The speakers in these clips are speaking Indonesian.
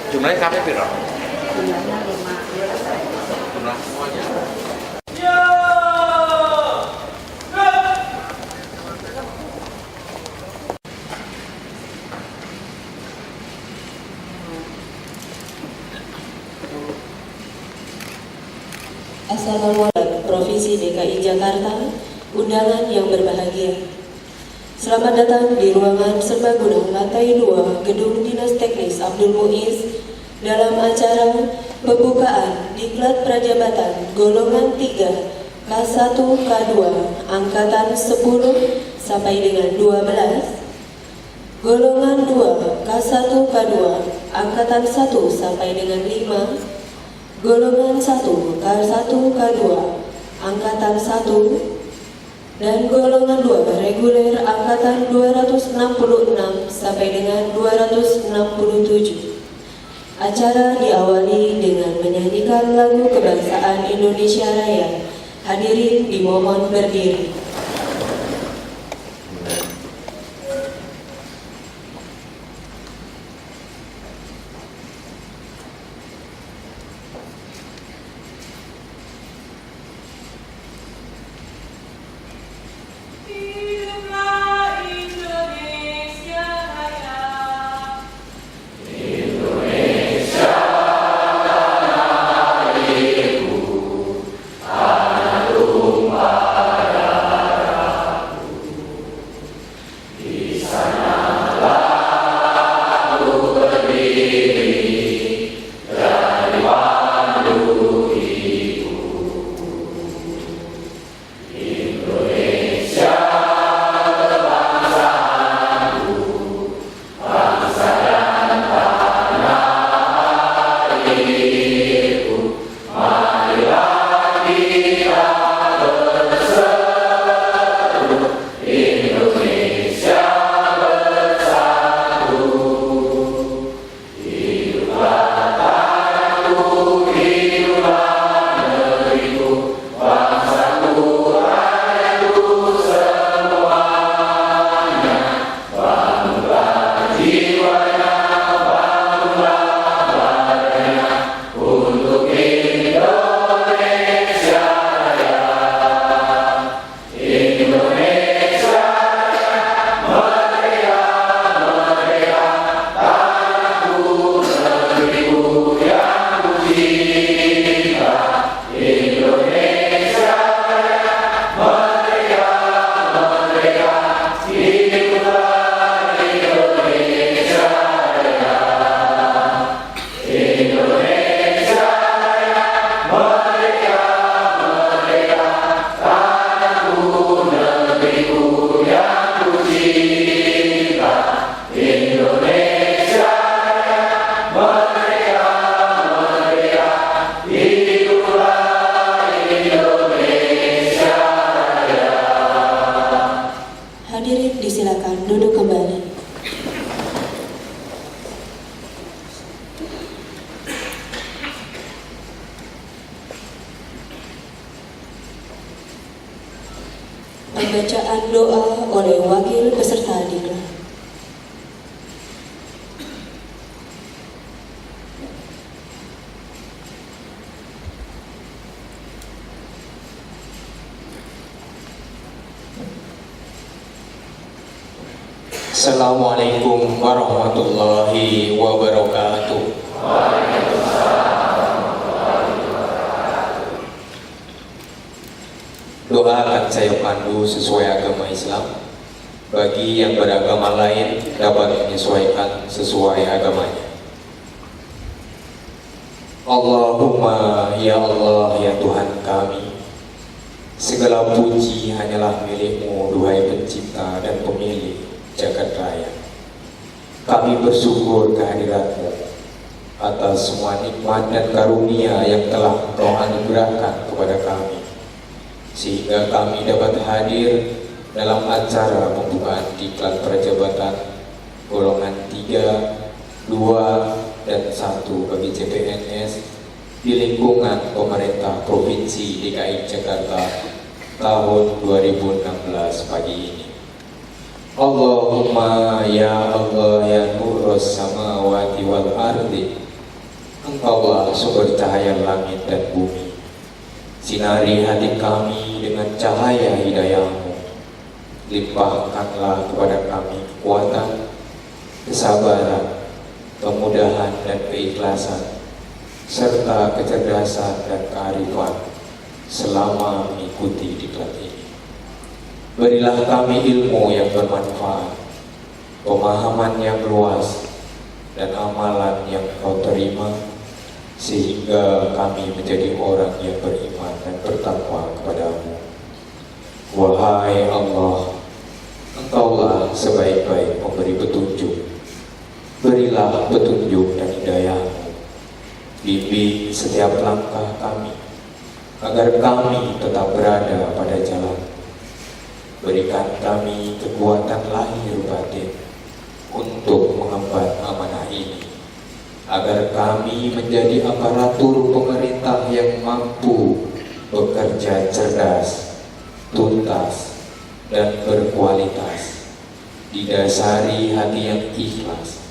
Jumlahnya sampai berapa? Jumlahnya 5. Jumlah semuanya. Assalamualaikum Provinsi DKI Jakarta, undangan yang berbahagia. Selamat datang di ruangan serbaguna lantai 2 Gedung Dinas Teknis Abdul Muiz dalam acara pembukaan Diklat Prajabatan Golongan 3 K1 K2 Angkatan 10 sampai dengan 12, Golongan 2 K1 K2 Angkatan 1 sampai dengan 5, Golongan 1 K1 K2 Angkatan 1, dan Golongan 2 Reguler Angkatan 266 sampai dengan 267. Acara diawali dengan menyanyikan lagu kebangsaan Indonesia Raya. Hadirin dimohon berdiri. Hadirin disilakan duduk kembali. Pembacaan doa oleh wakil peserta diklat. Assalamualaikum warahmatullahi wabarakatuh. Doa akan saya pandu sesuai agama Islam. Bagi yang beragama lain dapat menyesuaikan sesuai agamanya. Allahumma ya Allah ya Tuhan kami, segala puji hanyalah milik-Mu, duhai pencipta dan pemilik jagat raya. Kami bersyukur kehadirat-Mu atas semua nikmat dan karunia yang telah Engkau anugerahkan kepada kami, sehingga kami dapat hadir dalam acara pembukaan Diklat Prajabatan Golongan 3, 2, dan 1 bagi CPNS di lingkungan pemerintah Provinsi DKI Jakarta tahun 2016 pagi ini. Allahumma ya Allah ya nurus samawati wal ardi Engkaulah sumber cahaya langit dan bumi. Sinari hati kami dengan cahaya hidayah-Mu. Limpahkanlah kepada kami kekuatan, kesabaran, kemudahan dan keikhlasan, serta kecerdasan dan kearifan selama mengikuti diklat ini. Berilah kami ilmu yang bermanfaat, pemahaman yang luas, dan amalan yang Kau terima, sehingga kami menjadi orang yang beriman dan bertakwa kepada-Mu. Wahai Allah, Engkaulah sebaik-baik pemberi petunjuk. Berilah petunjuk dan hidayah-Mu. Bimbing setiap langkah kami, agar kami tetap berada pada jalan. Berikan kami kekuatan lahir batin untuk mengemban amanah ini, agar kami menjadi aparatur pemerintah yang mampu bekerja cerdas, tuntas, dan berkualitas, didasari hati yang ikhlas,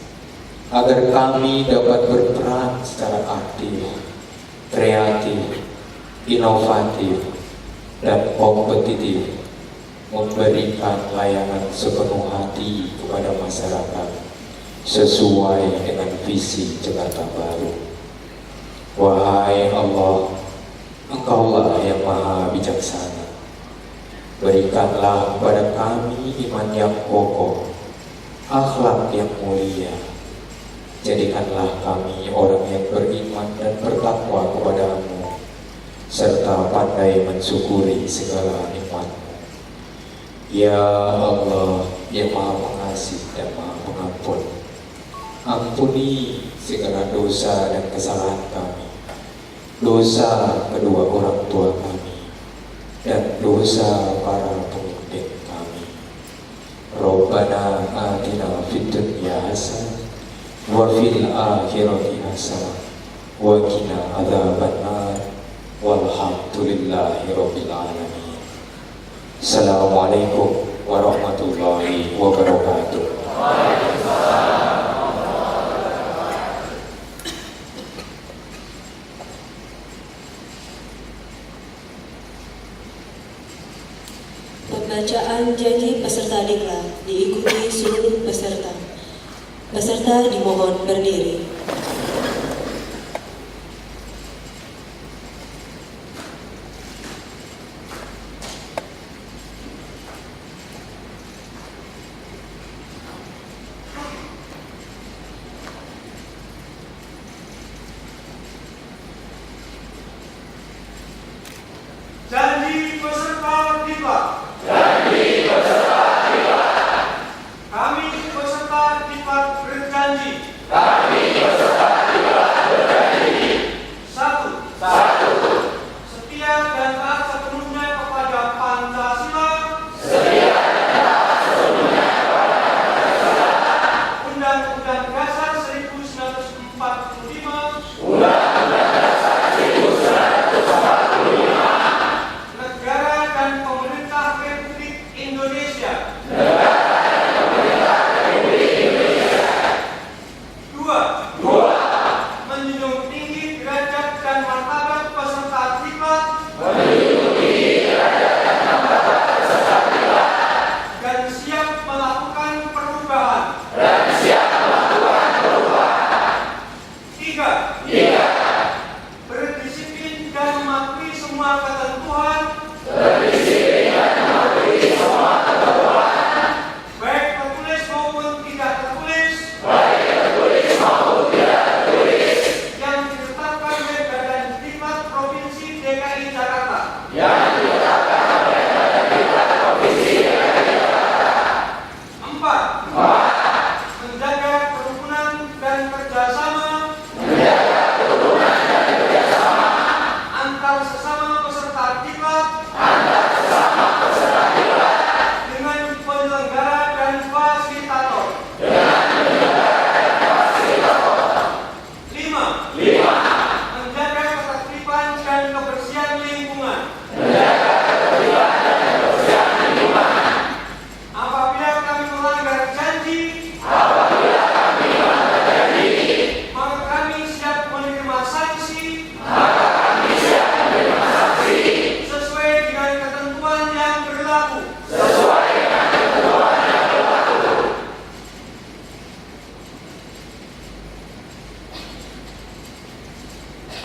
agar kami dapat berperan secara aktif, kreatif, inovatif, dan kompetitif, memberikan layanan sepenuh hati kepada masyarakat sesuai dengan visi Jakarta Baru. Wahai Allah, Engkaulah yang maha bijaksana. Berikanlah kepada kami iman yang kokoh, akhlak yang mulia. Jadikanlah kami orang yang beriman dan bertakwa kepada-Mu, serta pandai mensyukuri segala nikmat-Mu. Ya Allah, yang maha pengasih dan maha pengampun, ampuni segala dosa dan kesalahan kami, dosa kedua orang tua kami, dan dosa para pemimpin kami. Rabbana atina fid dunya hasanah wa fil akhirati hasanah wa qina adzabannar walhamdulillahi rabbil alamin. Assalamualaikum warahmatullahi wabarakatuh. Pembacaan janji peserta diklat diikuti seluruh peserta. Peserta dimohon berdiri. Janji peserta diklat. Kami peserta diklat berjanji. Satu. Setia dan taat sepenuhnya kepada Pancasila. Undang-Undang Dasar 1945. Negara dan pemerintah Republik Indonesia. Dua.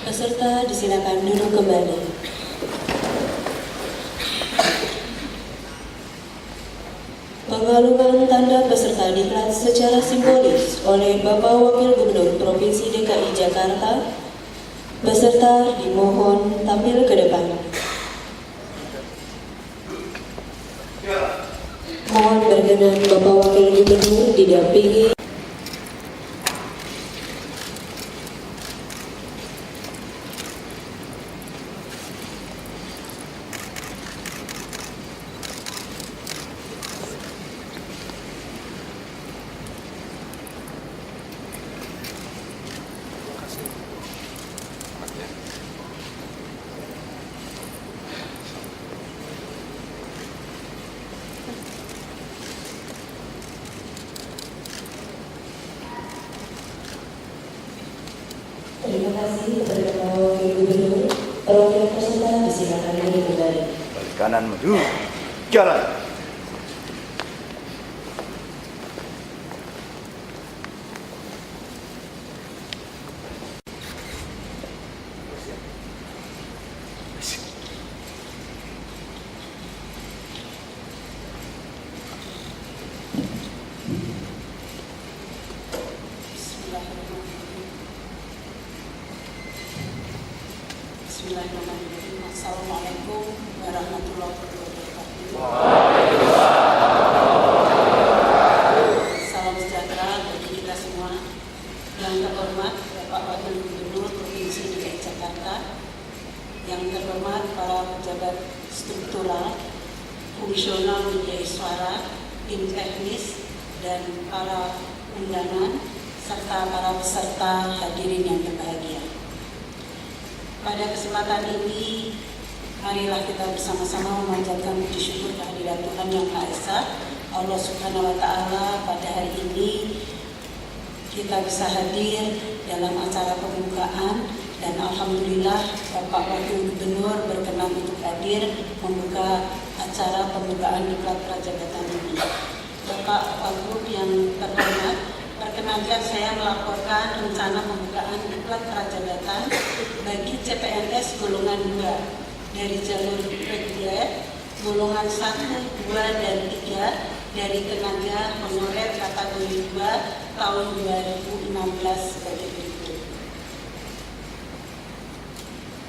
Peserta disilakan duduk kembali. Pengalungan tanda peserta diklat secara simbolis oleh Bapak Wakil Gubernur Provinsi DKI Jakarta. Peserta dimohon tampil ke depan. Mohon berkenan Bapak Wakil Gubernur didampingi Terima kasih kepada Bapak Wakil Gubernur. Perwakilan peserta disilakan duduk kembali. Balik kanan maju, jalan. Bismillahirrahmanirrahim. Assalamualaikum warahmatullahi wabarakatuh. Salam sejahtera bagi kita semua. Yang terhormat Bapak Wakil Gubernur Provinsi DKI Jakarta, yang terhormat para pejabat struktural, fungsional media suara, tim teknis, dan para undangan, serta para peserta hadirin yang berbahagia. Pada kesempatan ini, marilah kita bersama-sama memanjatkan puji syukur kehadirat Tuhan Yang Maha Esa, Allah Subhanahu wa Ta'ala. Pada hari ini kita bisa hadir dalam acara pembukaan, dan alhamdulillah Bapak Wakil Gubernur berkenan untuk hadir membuka acara pembukaan diklat Prajabatan ini. Bapak Wagub yang terhormat, perkenankan saya melaporkan rencana pembukaan diklat Prajabatan bagi CPNS golongan 2 dari jalur reguler, golongan 1, 2, dan 3 dari tenaga honorer kategori 2 tahun 2016 sebagai berikut.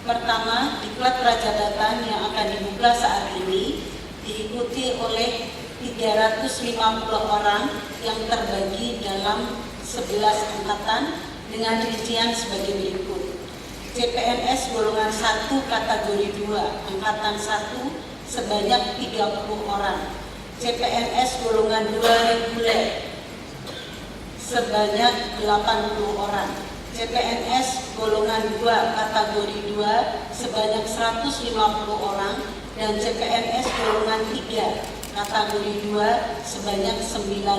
Pertama, diklat Prajabatan yang akan dibuka saat ini diikuti oleh 350 orang yang terbagi dalam 11 angkatan dengan rincian sebagai berikut. CPNS golongan 1 kategori 2 angkatan 1 sebanyak 30 orang. CPNS golongan 2 reguler sebanyak 80 orang. CPNS golongan 2 kategori 2 sebanyak 150 orang, dan CPNS golongan 3 kategori 2 sebanyak 90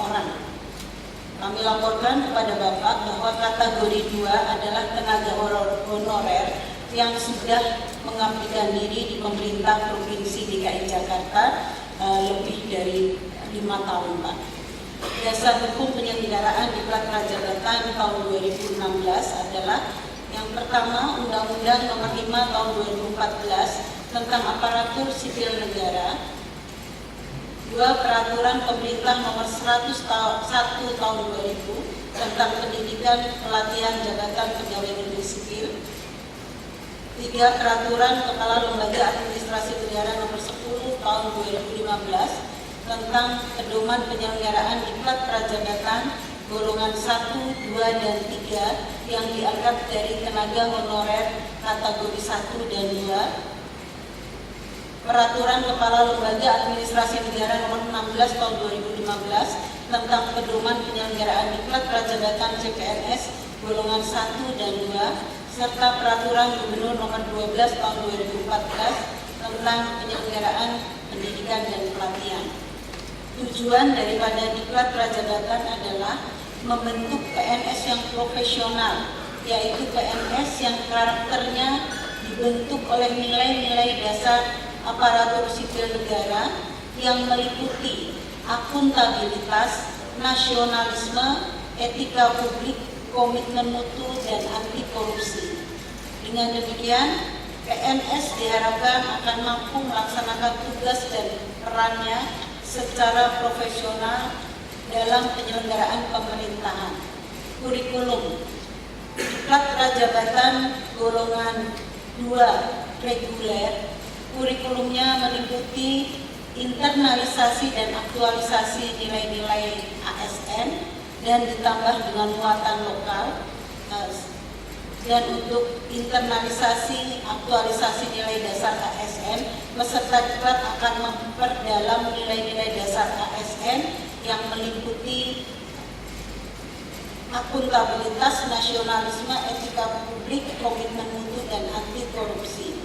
orang. Kami laporkan kepada Bapak bahwa kategori 2 adalah tenaga honorer yang sudah mengabdikan diri di pemerintah Provinsi DKI Jakarta lebih dari 5 tahun, Pak. Dasar hukum penyelenggaraan diklat Prajabatan tahun 2016 adalah yang pertama, Undang-Undang Nomor 5 tahun 2014 tentang aparatur sipil negara. 2. Peraturan Pemerintah Nomor 101 tahun 2000 tentang pendidikan pelatihan jabatan pegawai negeri sipil. 3. Peraturan Kepala Lembaga Administrasi Negara Nomor 10 tahun 2015 tentang pedoman penyelenggaraan diklat Prajabatan golongan 1, 2, dan 3 yang diangkat dari tenaga honorer kategori 1 dan 2. Peraturan Kepala Lembaga Administrasi Negara Nomor 16 tahun 2015 tentang pedoman penyelenggaraan diklat Prajabatan CPNS golongan 1 dan 2, serta Peraturan Gubernur Nomor 12 tahun 2014 tentang penyelenggaraan pendidikan dan pelatihan. Tujuan daripada diklat Prajabatan adalah membentuk PNS yang profesional, yaitu PNS yang karakternya dibentuk oleh nilai-nilai dasar aparatur sipil negara yang meliputi akuntabilitas, nasionalisme, etika publik, komitmen mutu, dan anti korupsi. Dengan demikian, PNS diharapkan akan mampu melaksanakan tugas dan perannya secara profesional dalam penyelenggaraan pemerintahan. Kurikulum Diklat Prajabatan golongan 2 reguler, kurikulumnya meliputi internalisasi dan aktualisasi nilai-nilai ASN dan ditambah dengan muatan lokal. Dan untuk internalisasi aktualisasi nilai dasar ASN, peserta diklat akan memperdalam nilai-nilai dasar ASN yang meliputi akuntabilitas, nasionalisme, etika publik, komitmen mutu, dan anti korupsi.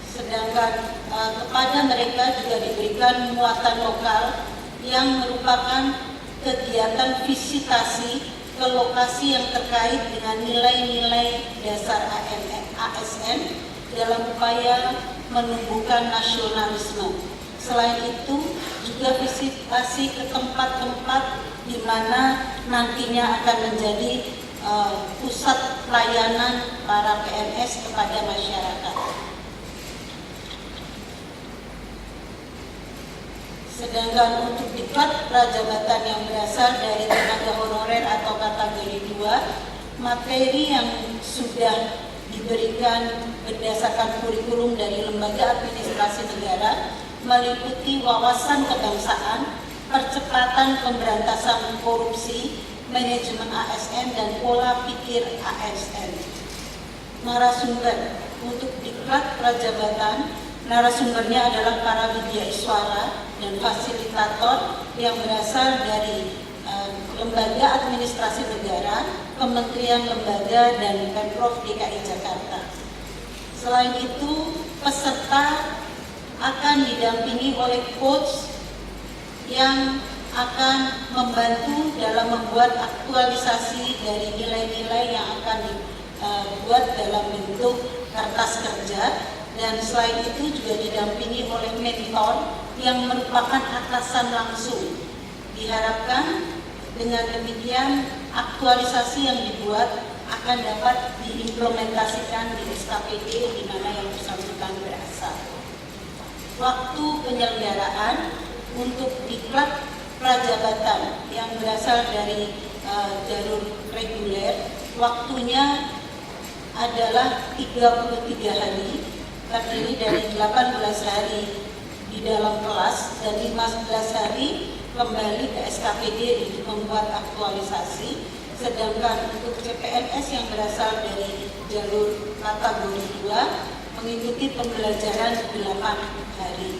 Sedangkan kepada mereka juga diberikan muatan lokal yang merupakan kegiatan visitasi ke lokasi yang terkait dengan nilai-nilai dasar ASN dalam upaya menumbuhkan nasionalisme. Selain itu, juga visitasi ke tempat-tempat di mana nantinya akan menjadi pusat pelayanan para PNS kepada masyarakat. Sedangkan untuk diklat prajabatan yang berasal dari tenaga honorer atau kategori 2, materi yang sudah diberikan berdasarkan kurikulum dari Lembaga Administrasi Negara meliputi wawasan kebangsaan, percepatan pemberantasan korupsi, manajemen ASN, dan pola pikir ASN. Narasumber untuk diklat prajabatan, narasumbernya adalah para widyaiswara dan fasilitator yang berasal dari Lembaga Administrasi Negara, Kementerian Lembaga, dan Pemprov DKI Jakarta. Selain itu, peserta akan didampingi oleh coach yang akan membantu dalam membuat aktualisasi dari nilai-nilai yang akan dibuat dalam bentuk kertas kerja. Dan selain itu juga didampingi oleh mentor yang merupakan atasan langsung. Diharapkan dengan demikian aktualisasi yang dibuat akan dapat diimplementasikan di SKPD di mana yang bersangkutan berasal. Waktu penyelenggaraan untuk diklat prajabatan yang berasal dari jalur reguler, waktunya adalah 33 hari, terdiri dari 18 hari di dalam kelas dan 15 hari kembali ke SKPD untuk membuat aktualisasi. Sedangkan untuk CPNS yang berasal dari jalur kategori 2 mengikuti pembelajaran 8 hari.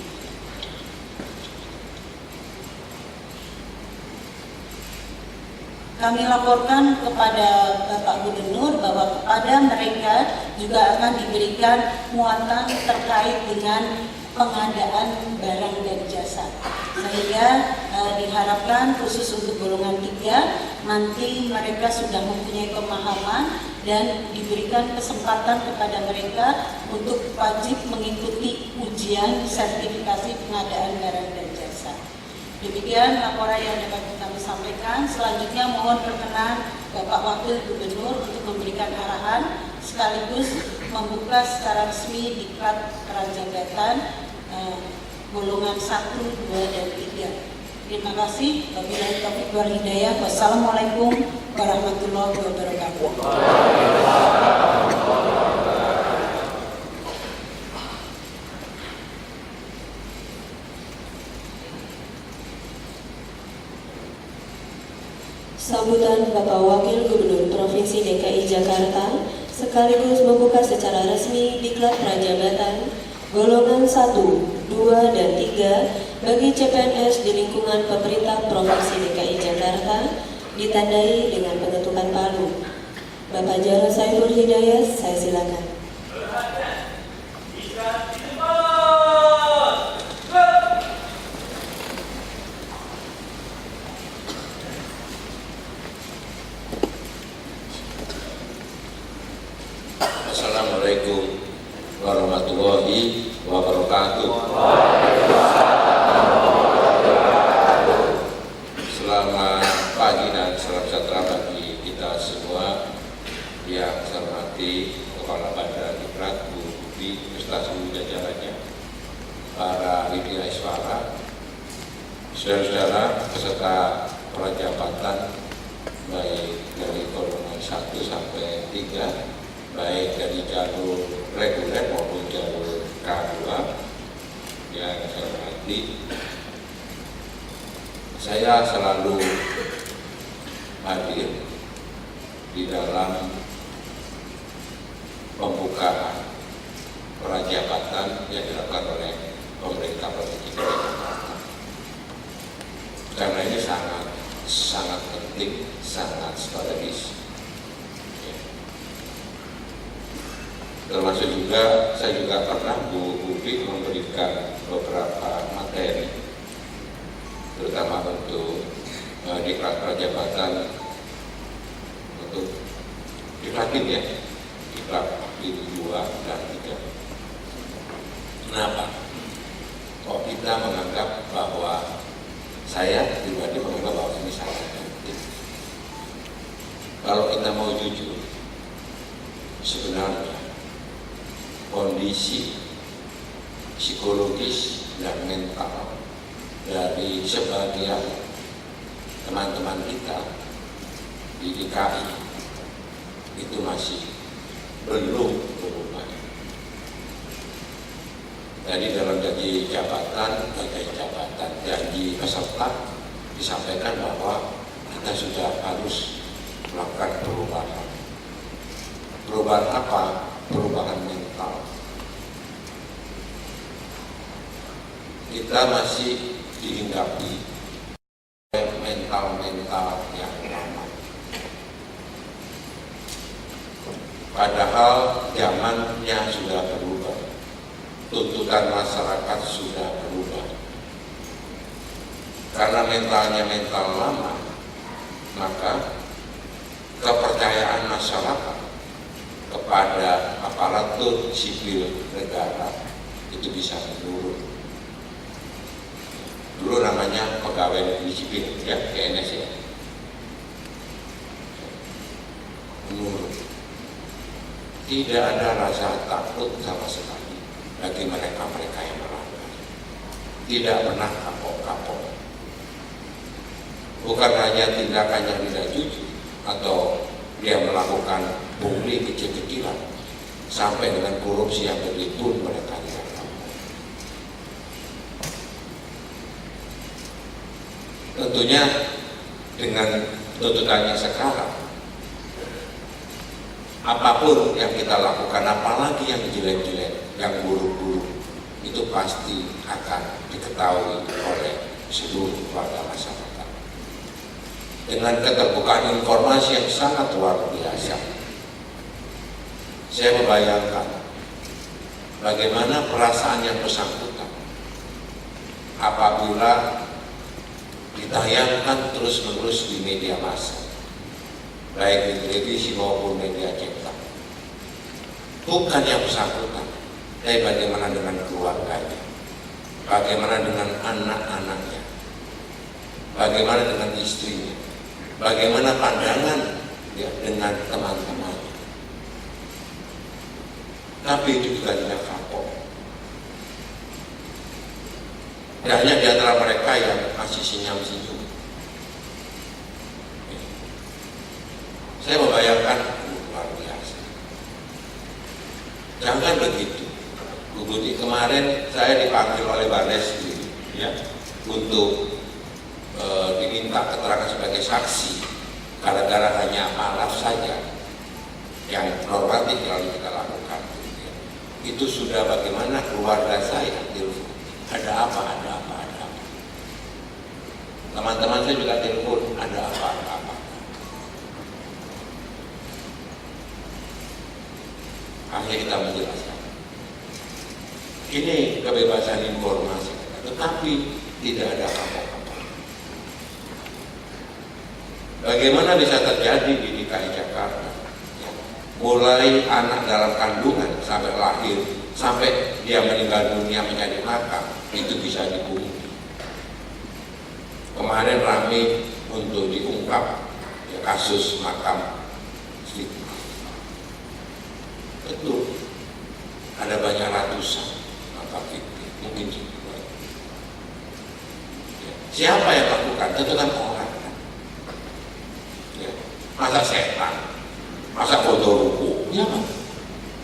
Kami laporkan kepada Bapak Gubernur bahwa kepada mereka juga akan diberikan muatan terkait dengan pengadaan barang dan jasa. Sehingga diharapkan khusus untuk golongan 3 nanti mereka sudah mempunyai pemahaman dan diberikan kesempatan kepada mereka untuk wajib mengikuti ujian sertifikasi pengadaan barang dan jasa. Demikian laporan yang dapat kami sampaikan. Selanjutnya mohon perkenan Bapak Wakil Gubernur untuk memberikan arahan sekaligus membuka secara resmi diklat prajabatan golongan 1, 2, dan 3. Terima kasih. Wabillahi taufiq wal hidayah. Wassalamualaikum warahmatullahi wabarakatuh. Sambutan Bapak Wakil Gubernur Provinsi DKI Jakarta sekaligus membuka secara resmi diklat prajabatan golongan 1, 2, dan 3 bagi CPNS di lingkungan pemerintah Provinsi DKI Jakarta ditandai dengan pengetukan palu. Bapak Jarod Saiful Hidayat, saya silakan. Assalamualaikum warahmatullahi wabarakatuh. Selamat pagi dan salam sejahtera bagi kita kita semua yang saya hormati Kepala Badan Diklat, Bu Budi, beserta seluruh jajarannya, para Widya Iswara, saudara-saudara peserta prajabatan baik dari golongan 1 sampai 3, baik dari jalur reguler maupun jalur K2 yang saya hormati. Saya selalu hadir di dalam pembukaan prajabatan yang dilakukan oleh pemerintah Provinsi Jakarta. Karena ini sangat penting, sangat strategis. Termasuk juga saya juga pernah Bu Budi memberikan beberapa materi, terutama untuk diklat prajabatan untuk diklatin ya, diklat di 2 dan 3. Kenapa? Kok kita menganggap bahwa saya pribadi menganggap bahwa ini sangat penting. Kalau kita mau jujur, sebenarnya kondisi psikologis dan mental dari sebagian teman-teman kita di DKI itu masih belum berubah. Jadi dalam janji peserta disampaikan bahwa kita sudah harus melakukan perubahan. Perubahan apa? Perubahan mental. Kita masih dihinggapi mental yang lama. Padahal zamannya sudah berubah, tuntutan masyarakat sudah berubah. Karena mentalnya mental lama, maka kepercayaan masyarakat kepada aparatur sipil negara itu bisa menurun. Dulu namanya pegawai negeri sipil, ya, PNS ya. Menurun. Tidak ada rasa takut sama sekali bagi mereka yang melanggar. Tidak pernah kapok-kapok. Bukan hanya tindakan yang tidak jujur atau dia melakukan pungli kecil-kecilan sampai dengan korupsi yang gede pun mereka tidak kapok. Tentunya dengan tuntutannya sekarang, apapun yang kita lakukan, apalagi yang jelek-jelek, yang buruk-buruk, itu pasti akan diketahui oleh seluruh warga masyarakat. Dengan keterbukaan informasi yang sangat luar biasa, saya membayangkan bagaimana perasaan yang bersangkutan apabila ditayangkan terus-menerus di media massa, baik di televisi maupun media cetak. Bukan yang bersangkutan, tapi bagaimana dengan keluarganya, bagaimana dengan anak-anaknya, bagaimana dengan istrinya, bagaimana pandangan ya, dengan teman-temannya. Tapi itu juga tidak kapok. Banyak di antara mereka yang masih senyum-senyum. Saya membayangkan luar biasa. Jangan begitu. Bu Budi, kemarin saya dipanggil oleh Barres ya, untuk diminta keterangan sebagai saksi gara-gara hanya maaf saja yang normatif yang kita lakukan. Itu sudah bagaimana keluarga saya telepon. Ada apa. Teman-teman saya juga telepon, ada apa. Akhirnya kita menjelaskan. Ini kebebasan informasi, tetapi tidak ada apa-apa. Bagaimana bisa terjadi di DKI Jakarta? Mulai anak dalam kandungan sampai lahir, sampai dia meninggal dunia menjadi makam, itu bisa dipungut. Kemarin ramai untuk diungkap ya, kasus makam fitnah. Betul, ada banyak ratusan makam fitnah, mungkin juga. Siapa yang lakukan? Tentu kan orang. Ya. Masa setan, masa gondoruku, ya kan?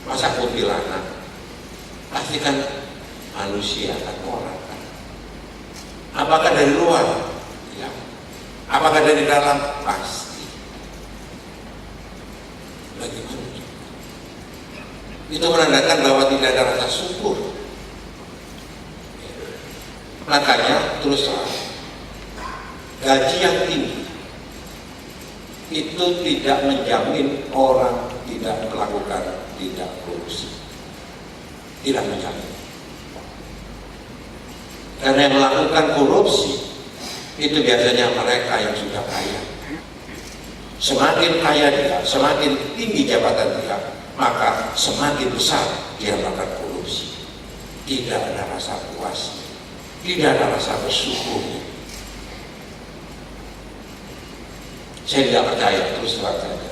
Masa kuntilanak, pasti kan manusia kan, orang kan. Apakah dari luar? Ya. Apakah dari dalam? Pasti. Bagaimana? Itu menandakan bahwa tidak ada rasa syukur. Makanya terus terang, gaji yang tinggi itu tidak menjamin orang tidak melakukan tindak korupsi. Tidak menjamin. Karena yang melakukan korupsi itu biasanya mereka yang sudah kaya. Semakin kaya dia, semakin tinggi jabatan dia, maka semakin besar dia melakukan korupsi. Tidak ada rasa puas, tidak ada rasa bersyukur. Saya tidak percaya, terus terang saja.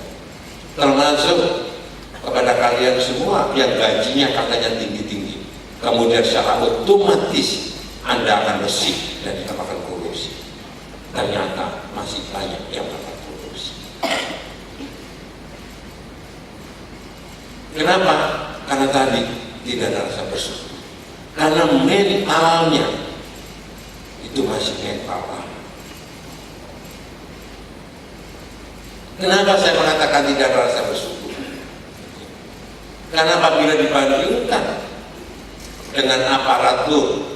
Termasuk kepada kalian semua yang gajinya katanya tinggi-tinggi, kemudian secara otomatis Anda akan bersih dari melakukan korupsi. Ternyata masih banyak yang melakukan korupsi. Kenapa? Karena tadi tidak ada rasa bersyukur. Karena mentalnya itu masih mental. Kenapa saya mengatakan tidak ada rasa bersyukur? Karena apabila dibandingkan dengan aparatur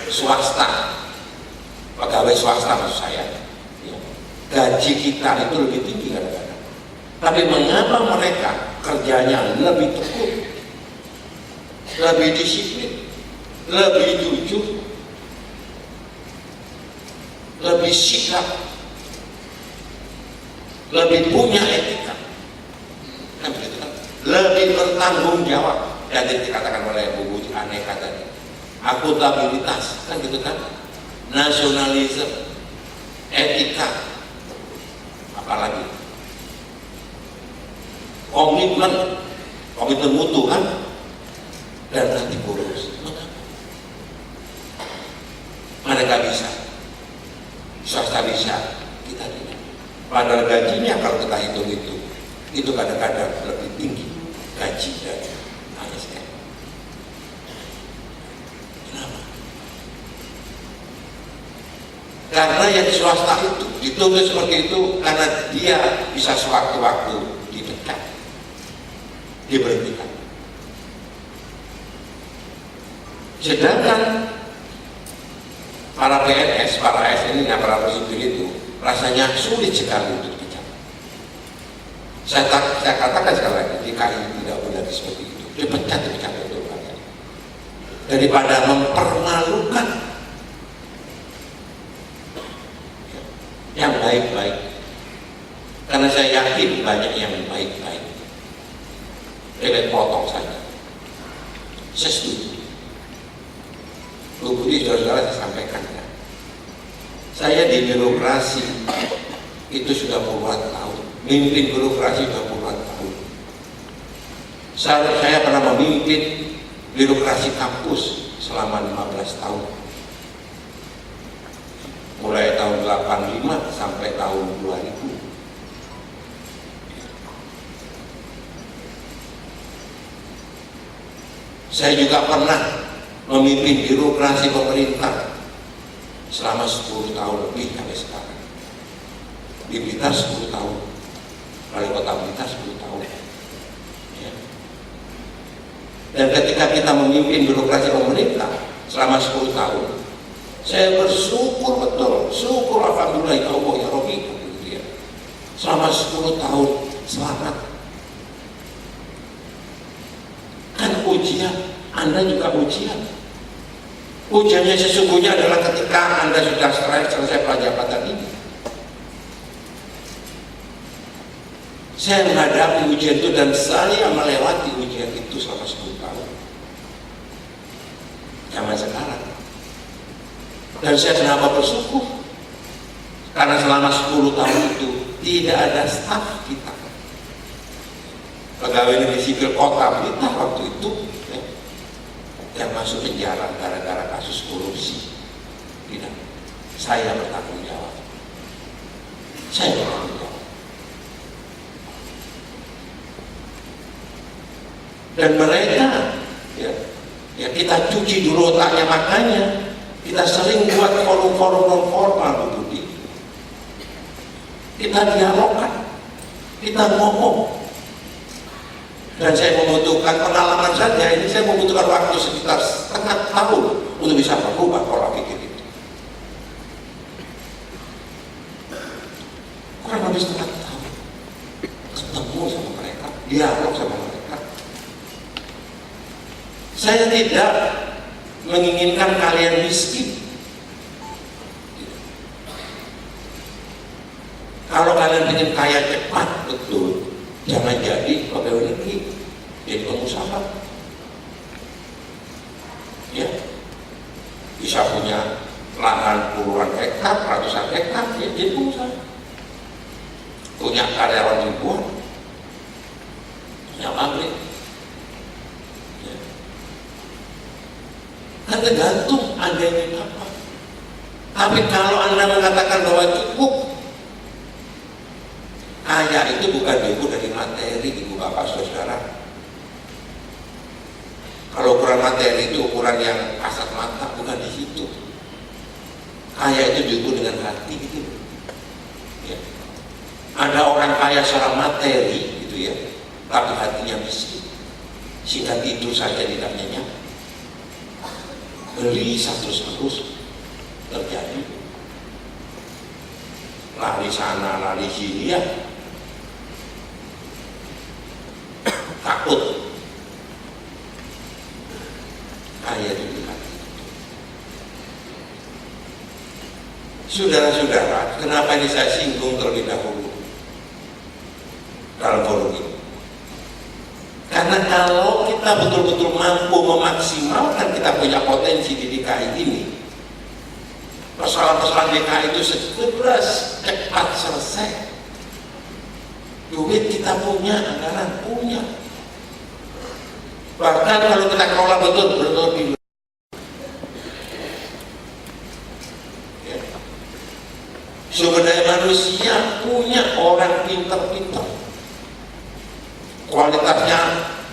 swasta, pegawai swasta maksud saya, ya, gaji kita itu lebih tinggi kadang-kadang. Tapi mengapa mereka kerjanya lebih tekun, lebih disiplin, lebih jujur, lebih sikap, lebih punya etika, kan begitu kan? Lebih bertanggung jawab, yang dikatakan oleh Bu Budi Aneka tadi, akuntabilitas, kan gitu kan? Nasionalisme, etika, apalagi komitmen mutu kan, dan anti korupsi. Mereka bisa, swasta bisa, kita tidak. Padahal gajinya kalau kita hitung itu kadang-kadang lebih tinggi gaji dari ASN. Kenapa? Karena yang swasta itu ditulis seperti itu karena dia bisa sewaktu-waktu dipecat, diberhentikan. Sedangkan para PNS, para ASN ini, para sipil itu rasanya sulit sekali untuk dipecat. Saya katakan sekali lagi, DKI tidak boleh seperti itu. Dipecat itu lagi. Daripada mempermalukan yang baik-baik. Karena saya yakin banyak yang baik-baik. Jadi potong saja. Saya setuju. Bu Budi, saudara-saudara, saya sampaikan ya. Saya di birokrasi itu sudah puluhan tahun, mimpin birokrasi sudah puluhan tahun. Saya pernah memimpin birokrasi kampus selama 15 tahun, mulai tahun 85 sampai tahun 2000. Saya juga pernah memimpin birokrasi pemerintah selama 10 tahun lebih sampai sekarang. Di Blitar 10 tahun, Wali Kota Blitar 10 tahun. Ya. Dan ketika kita memimpin birokrasi pemerintah selama 10 tahun, saya bersyukur betul, syukur alhamdulillah ya Allah ya Rabbi, gitu ya. Selama 10 tahun selamat. Kan ujian, Anda juga ujian. Ujiannya sesungguhnya adalah ketika Anda sudah selesai pelajaran ini. Saya menghadapi ujian itu dan saya melewati ujian itu selama 10 tahun. Zaman sekarang. Dan saya kenapa bersyukur? Karena selama 10 tahun itu tidak ada staf kita. Pegawai negeri sipil kota Blitar waktu itu ya, yang masuk penjara gara-gara kasus korupsi. Tidak, saya bertanggung jawab. Saya bertanggung jawab. Dan mereka, ya kita cuci dulu otaknya, makanya kita sering buat forum-forum non formal, Bu Budi. Kita dialogkan, kita ngomong. Dan saya membutuhkan pengalaman saja, ini saya membutuhkan waktu sekitar setengah tahun untuk bisa merubah pola pikir itu. Kurang lebih setengah tahun ketemu sama mereka, dialog sama mereka. Saya tidak menginginkan kalian miskin. Kalau kalian ingin kaya cepat, betul, jangan jadi pegawai negeri, jadi pengusaha. Ya, bisa punya lahan puluhan hektar, ratusan hektar, ya jadi pengusaha. Punya karyawan ribuan, punya pabrik. Ya. Kan tergantung Anda ingin apa. Tapi kalau Anda mengatakan bahwa cukup, kaya itu bukan diukur dari materi, Ibu Bapak Saudara. Kalau ukuran materi itu ukuran yang kasat mata, bukan di situ. Kaya itu diukur dengan hati gitu. Ya. Ada orang kaya secara materi gitu ya, tapi hatinya miskin, sehingga tidur saja tidak nyenyak, gelisah terus-terus terjadi, lari sana lari sini ya. Takut kaya itu hati. Saudara-saudara, kenapa ini saya singgung terlebih dahulu dalam forum ini? Karena kalau kita betul-betul mampu memaksimalkan kita punya potensi di DKI ini, persoalan-persoalan DKI itu segera cepat selesai. Duit kita punya, anggaran punya. Bahkan kalau kita kelola betul-betul di sumber daya manusia punya, orang pintar-pintar, kualitasnya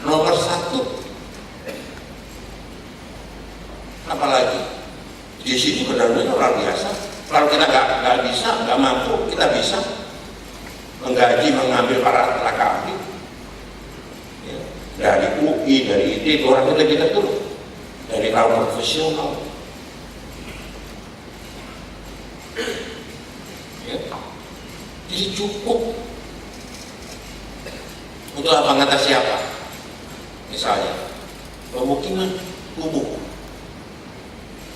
nomor 1. Apalagi di sini benar-benar luar biasa. Kalau kita nggak bisa, nggak mampu, kita bisa menggaji, mengambil para tenaga ahli ya, dari UI, dari IT, orang kita turun dari kaum profesional. Ya. Jadi cukup untuk apa mengatasi apa? Misalnya pemukiman kumuh,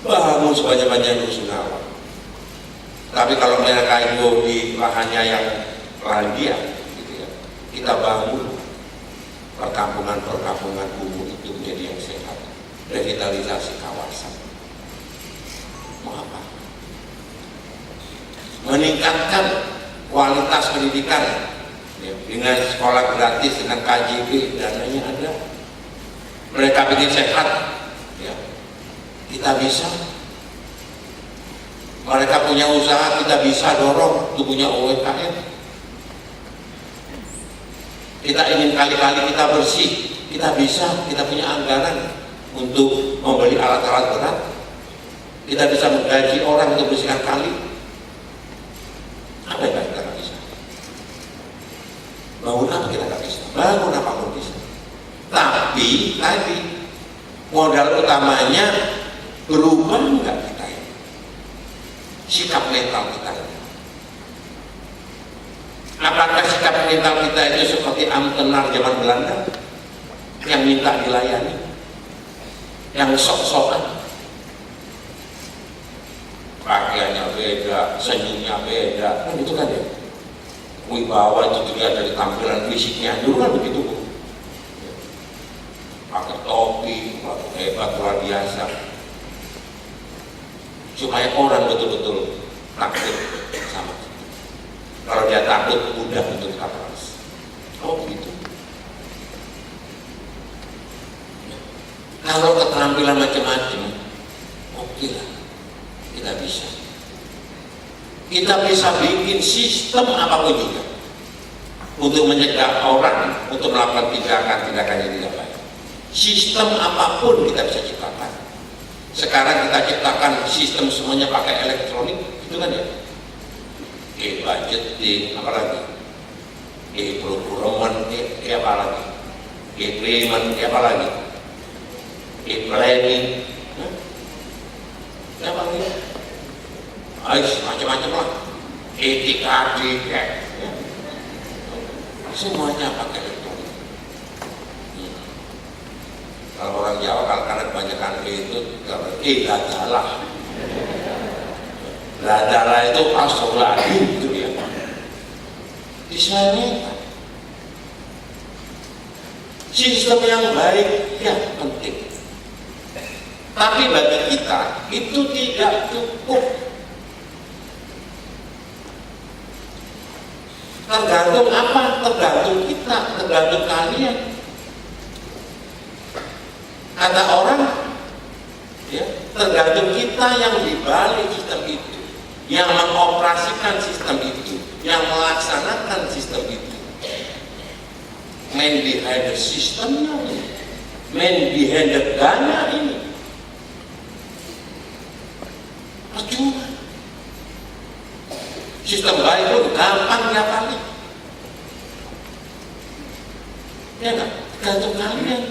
bangun sebanyak-banyak rusunawa. Tapi kalau mereka itu di lahannya yang lahan dia, gitu ya, kita bangun perkampungan kumuh itu menjadi yang sehat, revitalisasi kawasan. Mau apa? Meningkatkan kualitas pendidikan ya, dengan sekolah gratis, dengan KJB, dananya ada. Mereka ingin sehat ya, kita bisa. Mereka punya usaha, kita bisa dorong untuk punya UMKM. Kita ingin kali-kali kita bersih, kita bisa, kita punya anggaran untuk membeli alat-alat berat. Kita bisa menggaji orang untuk bersihkan kali. Apa yang kita nggak bisa? Bangun apa kita nggak bisa? Bangun apa pun bisa. Tapi tadi modal utamanya berubah nggak kita ini? Sikap mental kita ini. Apakah sikap mental kita itu seperti Amtenar zaman Belanda yang minta dilayani, yang sok-sokan, pakaiannya beda, senyumnya beda, kan itu kan ya. Wibawa itu dilihat dari tampilan fisiknya dulu kan begitu, pakai topi, hebat luar biasa, supaya orang betul-betul takut sama kita. Kalau dia takut, mudah untuk kapras. Oh begitu. Kalau keterampilan macam-macam, oke lah, kita bisa. Kita bisa bikin sistem apapun juga untuk mencegah orang untuk melakukan tindakan-tindakan yang tidak baik. Sistem apapun kita bisa ciptakan. Sekarang kita ciptakan sistem semuanya pakai elektronik, itu kan ya. Budgeting, apa lagi? Procurement, apa lagi? Payment, apa lagi? Planning, apa lagi? Macam-macam lah. Etika, semuanya pakai elektronik. Kalau orang Jawa karena kebanyakan itu ladalah. Ladalah itu pastor lagi gitu ya. Disayangkan. Sistem yang baik ya penting. Tapi bagi kita itu tidak cukup. Tergantung apa? Tergantung kita, tergantung kalian. Kata orang, ya, tergantung kita yang dibalik sistem itu, yang mengoperasikan sistem itu, yang melaksanakan sistem itu. Man behind the systemnya ini, man behind the dana ini. Percuma. Sistem baik pun gampang dapatnya. Ya kan? Tergantung kalian.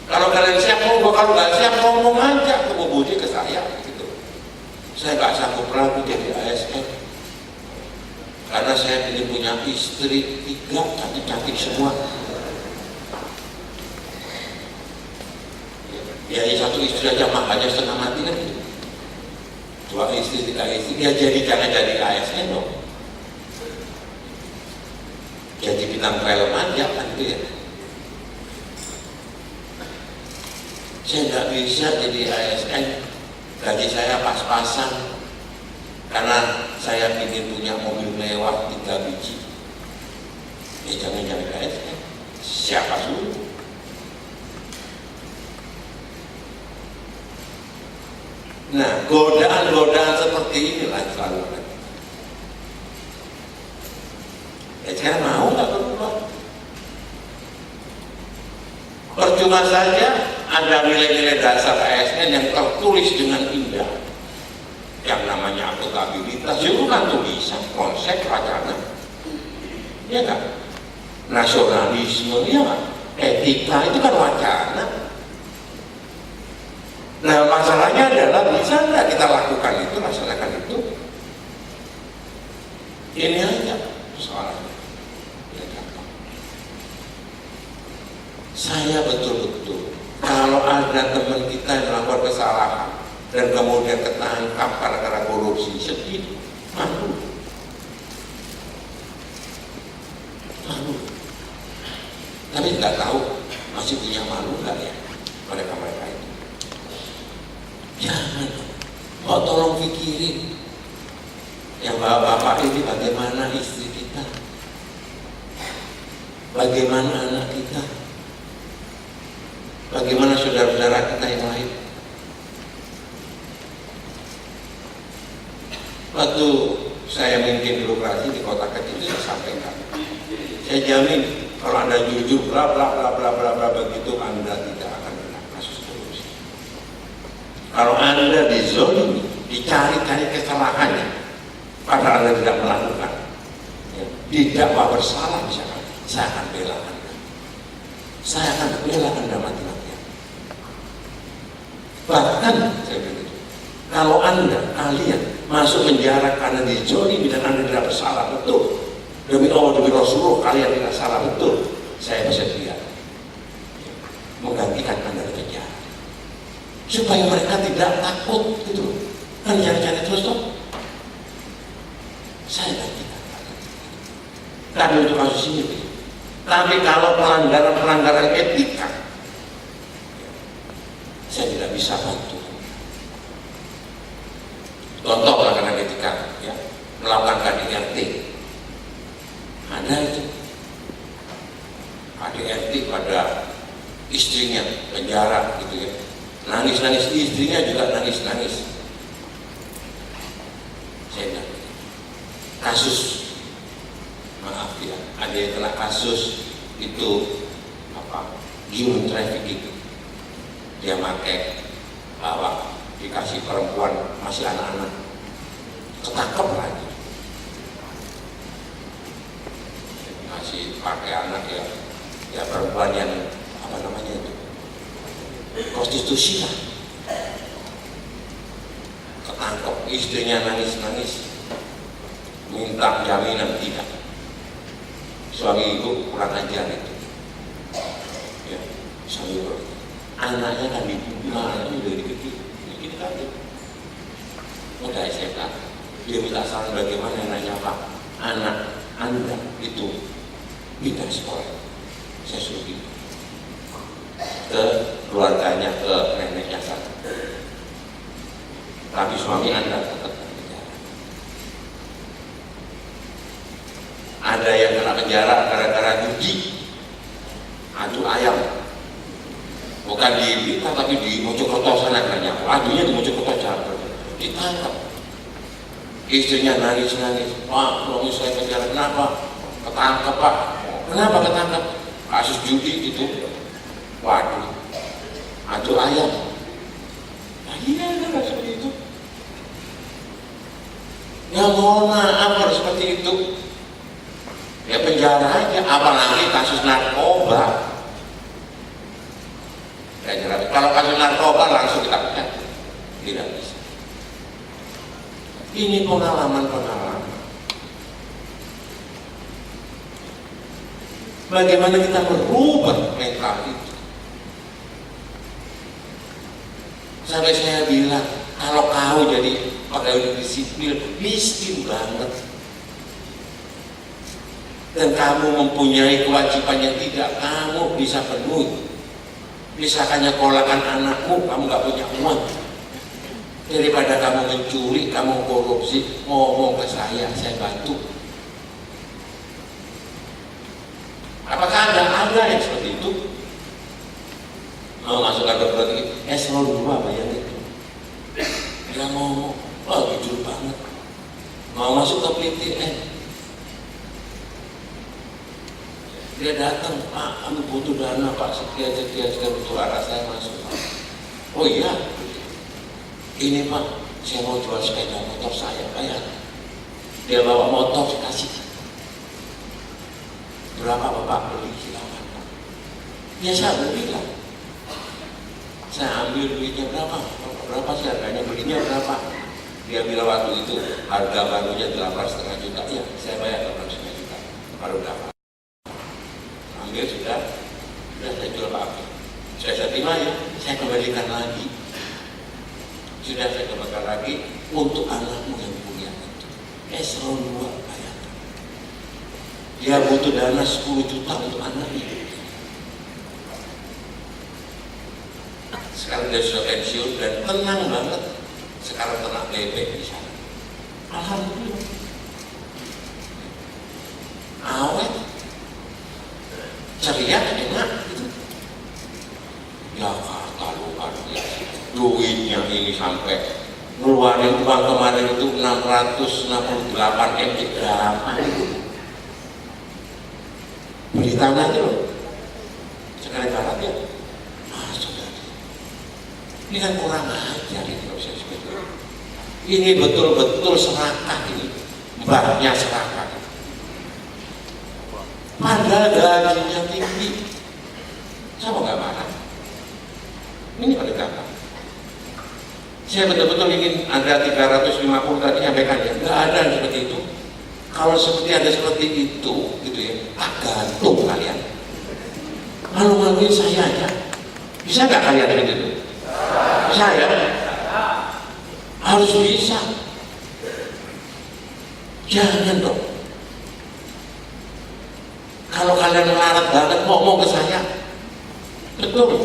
Kalau kalian siap ngomong, kalau nggak siap ngomong aja, kemudian ke saya gitu. Saya nggak sanggup lagi jadi ASN karena saya ingin punya istri 3 cantik-cantik semua. Ya satu istri aja makanya setengah mati kan gitu. 2 istri, 3 istri, ya jadi jangan jadi ASN dong. Jadi bintang film aja kan gitu ya. Saya nggak bisa jadi ASN, gaji saya pas-pasan karena saya ingin punya mobil mewah 3 biji. Ya jangan jadi ASN, siapa suruh? Nah, godaan-godaan seperti inilah selalu ada. Ya sekarang mau nggak berubah? Percuma saja ada nilai-nilai dasar ASN yang tertulis dengan indah. Yang namanya akuntabilitas, itu kan tulisan, konsep, wacana. Ya kan? Nasionalisme, ya kan? Etika itu kan wacana. Nah masalahnya adalah bisa nggak kita lakukan itu, laksanakan itu? Ini aja soalnya. Ya, saya betul-betul kalau ada teman kita yang melakukan kesalahan dan kemudian ketangkap gara-gara korupsi, sedih, malu. Tapi nggak tahu masih punya malu nggak ya mereka-mereka itu. Jangan, oh tolong pikirin yang bapak-bapak ini bagaimana istri kita, bagaimana anak kita, bagaimana saudara-saudara kita yang lain. Waktu saya memimpin birokrasi di kota kecil itu saya sampaikan, saya jamin kalau Anda jujur bla bla bla bla bla bla begitu Anda tidak akan kena kasus korupsi. Kalau Anda dizolimi, dicari-cari kesalahannya, padahal Anda tidak melakukan, ya, didakwa bersalah misalkan, saya akan bela Anda. Saya akan bela Anda mati-matian. Bahkan saya bilang, kalau Anda, kalian masuk penjara karena dizolimi dan Anda tidak bersalah, betul. Demi Allah, demi Rasulullah, kalian tidak salah, betul. Saya bisa lihat menggantikan Anda di penjara supaya mereka tidak takut gitu. Kan cari-cari terus toh. Saya gantikan. Tapi untuk kasus ini, tapi kalau pelanggaran etika, saya tidak bisa bantu. Contoh pelanggaran etika, ya. Ada itu. ADRT pada istrinya penjara gitu ya. Nangis-nangis, istrinya juga nangis-nangis. Saya bilang, kasus, maaf ya, ada yang kena kasus itu human trafficking. Dia pakai bawa dikasih perempuan masih anak-anak, ketangkep lagi. Masih pakai anak ya perempuan yang itu prostitusi lah, ketangkep, istrinya nangis-nangis minta jaminan, tidak, suami ibu kurang ajar itu ya, suami ibu anaknya kan anaknya udah gede dikit kali udah SMA, dia minta saran bagaimana, anaknya Pak, anak Anda itu pindah sekolah. Saya suruh gitu ke keluarganya, ke neneknya sana. Tapi suami Anda tetap penjara. Ada yang kena penjara gara-gara judi, adu ayam. Bukan di Blitar tapi di Mojokerto sana banyak. Adunya di Mojokerto Jawa. Ditangkap. Istrinya nangis-nangis. Pak, suami saya penjara. Kenapa? Ketangkap Pak. Kenapa ketangkap? Kasus judi itu. Waduh, adu ayam. Nah iya kan seperti itu. Ya mohon maaf kalau seperti itu. Ya penjara aja, apalagi kasus narkoba. Kalau kasus narkoba langsung kita pecat. Tidak bisa. Ini pengalaman-pengalaman. Bagaimana kita merubah mental itu? Sampai saya bilang, kalau kau jadi pegawai negeri sipil, miskin banget. Dan kamu mempunyai kewajiban yang tidak kamu bisa penuhi. Misalkan nyekolahkan anakmu, kamu gak punya uang. Daripada kamu mencuri, kamu korupsi, ngomong ke saya bantu. Apakah ada yang seperti itu? Mau masuk kantor politik, eselon 2 bayang itu. Dia ngomong, wah jujur banget. Mau masuk ke PTN, dia datang, Pak, kami butuh dana Pak, sekian butuh arah saya masuk. Oh iya, ini Pak, saya mau jual sepeda motor saya, bayar. Dia bawa motor, saya kasih. Berapa Bapak beli? Silakan Pak. Ya saya bilang, saya ambil duitnya berapa sih harganya, belinya berapa? Dia bilang waktu itu harga barunya 18,5 juta. Ya, saya bayar 18,5 juta. Baru dapat. Ambil sudah saya jual Pak. Saya terima ya, saya kembalikan lagi. Sudah saya kembalikan lagi untuk anakmu yang punya itu. Eselon 2 bayar. Dia butuh dana 10 juta untuk anaknya. Sekarang dia sudah pensiun dan tenang banget. Sekarang kena bebek di sana. Alhamdulillah. Awet, ceria, enak gitu. Ya kata luar biasa. Duitnya ini sampai ngeluarin uang kemarin itu 668 M berapa itu? Beli tanah itu loh. Sekarang barat ya. Ini kan kurang ajar ini proses itu. Ini betul-betul serakah ini, mbaknya serakah. Padahal gajinya tinggi, sama nggak marah. Ini pendekatan. Saya betul-betul ingin ada 350 tadi sampaikan ya, nggak ada yang seperti itu. Kalau seperti ada seperti itu, gitu ya, tak gantung kalian. Malu-maluin saya aja. Bisa nggak kalian begitu? Saya harus bisa. Jangan dong. Kalau kalian melarat banget ngomong ke saya, betul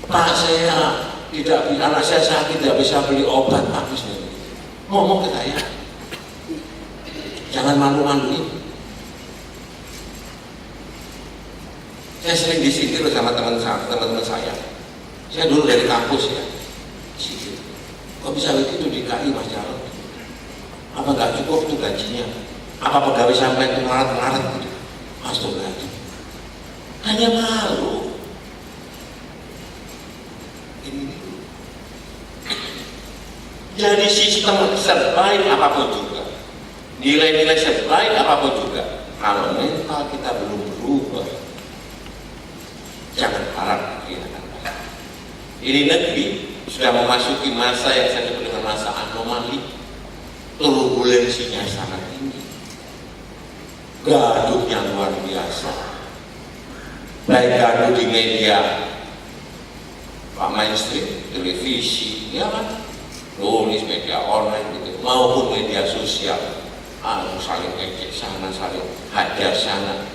Pak, saya tidak, anak saya tidak bisa beli obat Pak, ngomong ke saya. Jangan malu-maluin. Saya sering disindir sama teman-teman saya. Saya dulu dari kampus ya, sindir. Kok bisa begitu DKI Mas Jarod? Apa nggak cukup tuh gajinya? Apa pegawai sampai itu melarat gitu? Astagfirullahaladzim. Hanya malu. Ini. Jadi sistem sebaik apapun juga, nilai-nilai sebaik apapun juga, kalau mental kita belum berubah, jangan harap kita akan baik. Ini negeri sudah memasuki masa yang saya sebut dengan masa anomali, turbulensinya sangat tinggi, gaduhnya luar biasa, baik gaduh di media, Pak mainstream, televisi, ya kan, tulis media online gitu, maupun media sosial, saling ejek sana, saling hajar sana,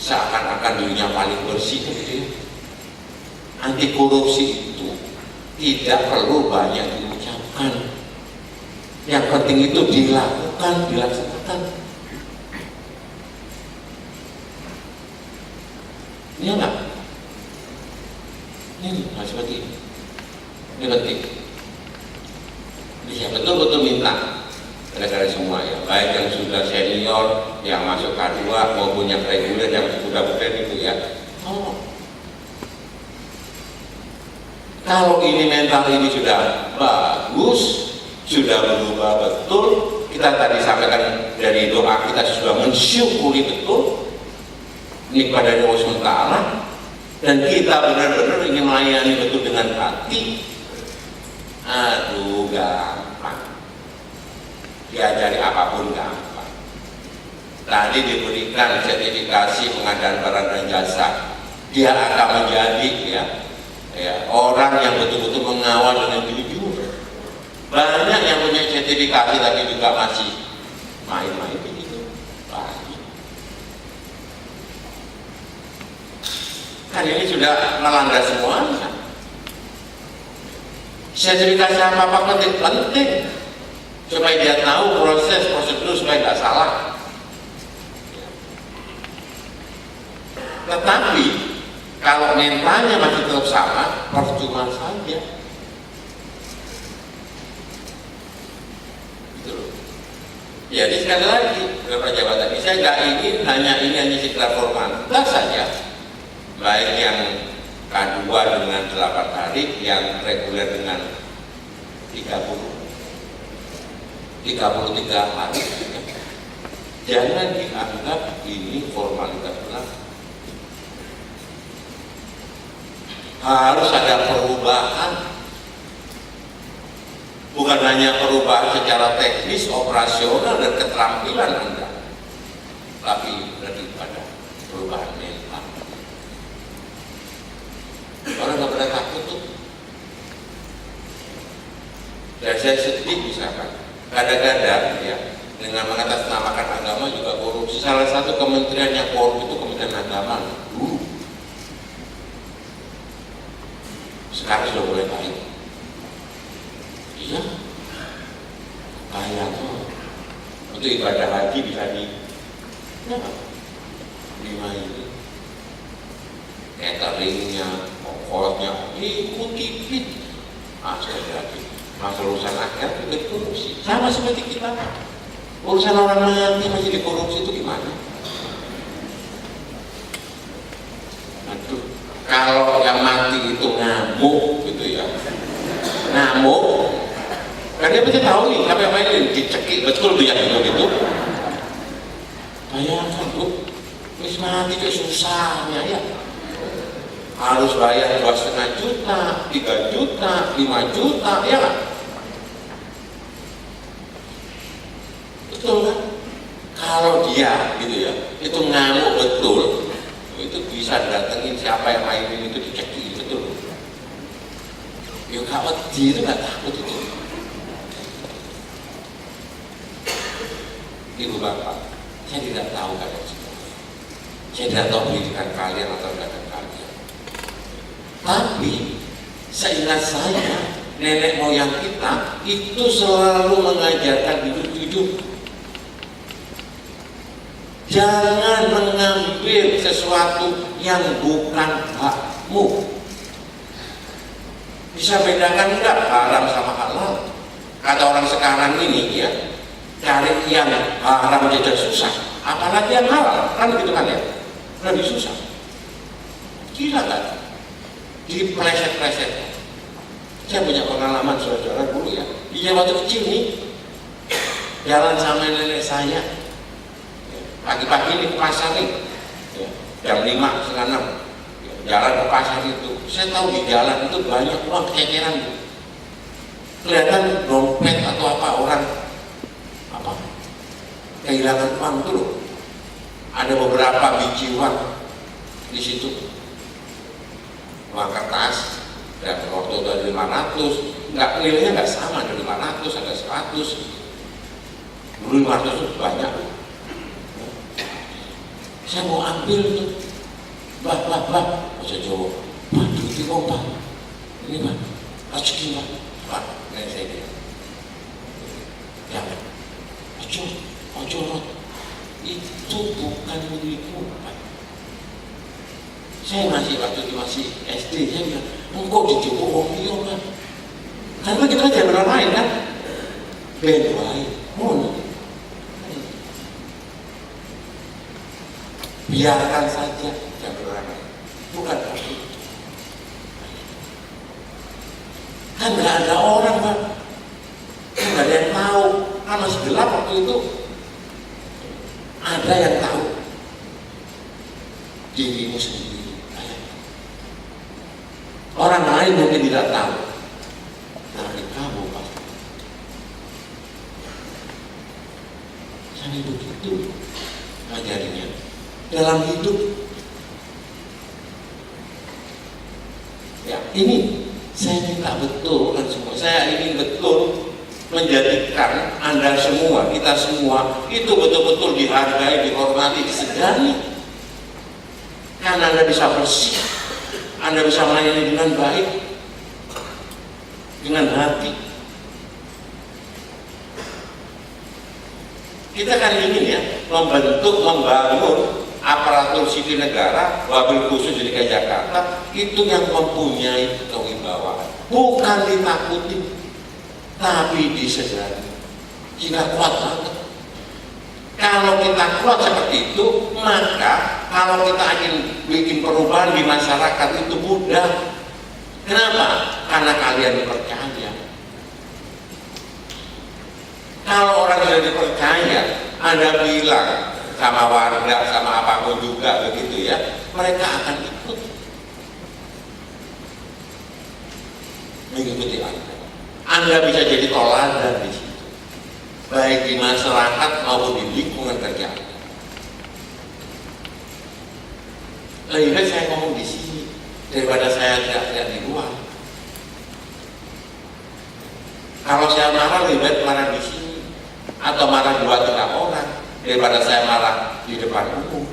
seakan-akan dirinya paling bersih gitu ya. Anti korupsi itu tidak perlu banyak diucapkan, yang penting itu dilaksanakan. Iya nggak? Ini seperti ini. Ini penting. Jadi saya betul-betul minta kepada semua ya, baik yang sudah senior, yang masuk K2 maupun yang reguler, yang muda-muda itu ya. Kalau ini mental ini sudah bagus, sudah berubah betul, kita tadi sampaikan dari doa kita sudah mensyukuri betul nikmat dari Allah SWT, dan kita benar-benar ingin melayani betul dengan hati. Aduh, gampang. Diajari apapun gampang. Tadi diberikan sertifikasi pengadaan barang dan jasa, dia akan menjadi orang yang betul-betul mengawal dengan jujur. Banyak yang punya sertifikasi tapi juga masih main-main begitu. Kan ini sudah melanggar semuanya. Sertifikasi apa penting supaya dia tahu proses prosedur supaya tidak salah. Tetapi kalau mentalnya masih tetap sama, percuma saja. Gitu loh. Jadi sekali lagi beberapa jabatan ini saya nggak ingin hanya sekedar formalitas saja, baik yang K2 dengan 8 hari, yang reguler dengan 33 hari. Jangan dianggap ini formalitas belaka. Harus ada perubahan, bukan hanya perubahan secara teknis, operasional dan keterampilan Anda, tapi lebih pada perubahan mental. Orang nggak pernah takut tuh. Dan saya sedih misalkan, kadang-kadang ya, dengan mengatasnamakan agama juga korupsi. Salah satu kementerian yang korup itu Kementerian Agama. Sekarang sudah mulai baik. Iya, kaya tuh. Untuk ibadah haji bisa lima itu. Cateringnya, pokoknya, ikut-ikut. Sekali lagi, masalah urusan akhirat juga dikorupsi. Sama seperti kita. Urusan orang mati masih dikorupsi itu gimana? Aduh, kalau yang mati itu ngamuk gitu ya, ngamuk, kan dia pasti tahu nih, apa ini dicekik betul tuh yang itu. Bayangkan tuh, wis mati itu susahnya ya. Harus bayar 2,5 juta, 3 juta, 5 juta, ya kan? Betul kan? Kalau dia gitu ya, itu ngamuk betul, itu bisa datengin siapa yang mainin itu dicekik betul. Ya kawat dia itu nggak takut itu. Ibu bapak, saya tidak tahu kalian semua. Saya tidak tahu pendidikan kalian atau pendidikan kalian. Tapi seingat saya, nenek moyang kita itu selalu mengajarkan hidup jujur. Jangan mengambil sesuatu yang bukan hakmu. Bisa bedakan enggak haram sama halal? Kata orang sekarang ini ya, cari yang haram saja susah, apalagi yang halal, kan gitu kan ya, lebih susah. Gila kan? Dipleset-pleset. Saya punya pengalaman saudara dulu ya, dia waktu kecil nih, jalan sama nenek saya, pagi-pagi ini ke pasar nih, jam 5, setengah 6, jalan ke pasar itu, saya tahu di jalan itu banyak uang kecekeran, kelihatan dompet atau apa orang apa kehilangan uang itu loh, ada beberapa biji uang di situ, uang kertas. Dan waktu itu ada 500, nilainya nggak sama, ada 500, ada 100. Dulu 500 itu banyak. Saya mau ambil itu, bah, bahasa Jawa, Pak, duit kok Pak, ini Pak, rezeki Pak, kayak saya bilang, jangan, ojo, itu bukan milikmu Pak. Saya waktu itu masih SD, saya bilang, engkau dicoba orang dia kan, karena kita jangan orang lain kan, ben baik, biarkan saja, jangan orang lain, bukan itu. Kan nggak ada orang Pak, kan nggak ada yang tahu, kan masih gelap waktu itu, ada yang tahu dirimu sendiri. Orang lain mungkin tidak tahu, tapi kamu Pak. Jangan begitu ajarinya dalam hidup. Ya, ini saya minta betul kan semua. Saya ingin betul menjadikan Anda semua, kita semua itu betul-betul dihargai, dihormati, disegani. Karena Anda bisa bersih, Anda bisa melayani dengan baik, dengan hati. Kita kan ingin ya membangun aparatur sipil negara, wabil khusus di DKI Jakarta itu yang mempunyai kewibawaan, bukan ditakuti, tapi disegani. Jika kuat banget. Kalau kita kuat seperti itu, maka kalau kita ingin bikin perubahan di masyarakat itu mudah. Kenapa? Karena kalian percaya. Kalau orang sudah dipercaya, Anda bilang sama warga, sama apapun juga begitu ya, mereka akan ikut mengikuti Anda. Anda bisa jadi toladan di situ, baik di masyarakat maupun di lingkungan kerja. Lebih baik saya ngomong di sini daripada saya teriak-teriak di luar. Kalau saya marah, lebih baik marah di sini atau marah 2-3 orang daripada saya marah di depan umum.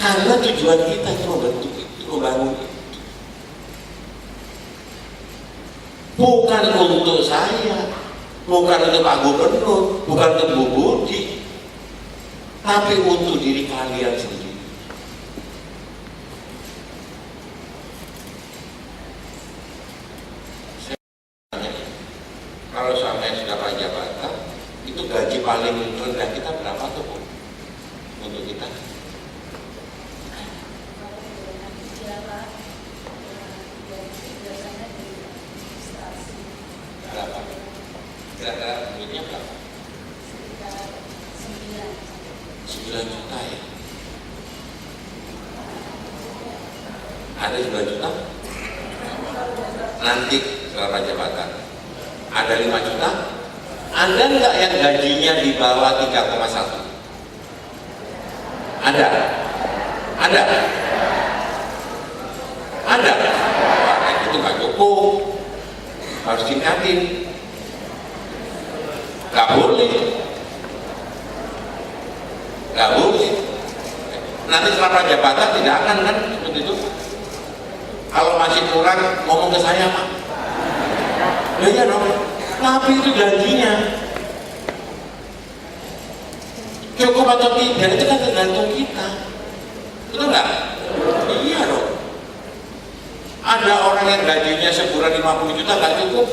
Karena tujuan kita itu membentuk itu, membangun itu. Bukan untuk saya, bukan untuk Pak Gubernur, bukan untuk Bu Budi, tapi untuk diri kalian sendiri. Kalau sampai sudah Pak jabatan, itu gaji paling rendah kita berapa tuh Bu? Untuk kita? Berapa? Kira-kira duitnya berapa? 9 juta ya? Ada 9 juta? Nanti setelah jabatan ada 5 juta? Ada nggak yang gajinya di bawah 3,1? Ada? Ada? Ada? Wah, itu nggak cukup, harus tingkatin. Nggak boleh. Nggak boleh. Nanti setelah jabatan tidak akan kan seperti itu. Kalau masih kurang ngomong ke saya Pak. Ya dong. Tapi itu gajinya. atau tidak itu kan tergantung kita, betul nggak? Iya dong. Ada orang yang gajinya sebulan 50 juta nggak cukup,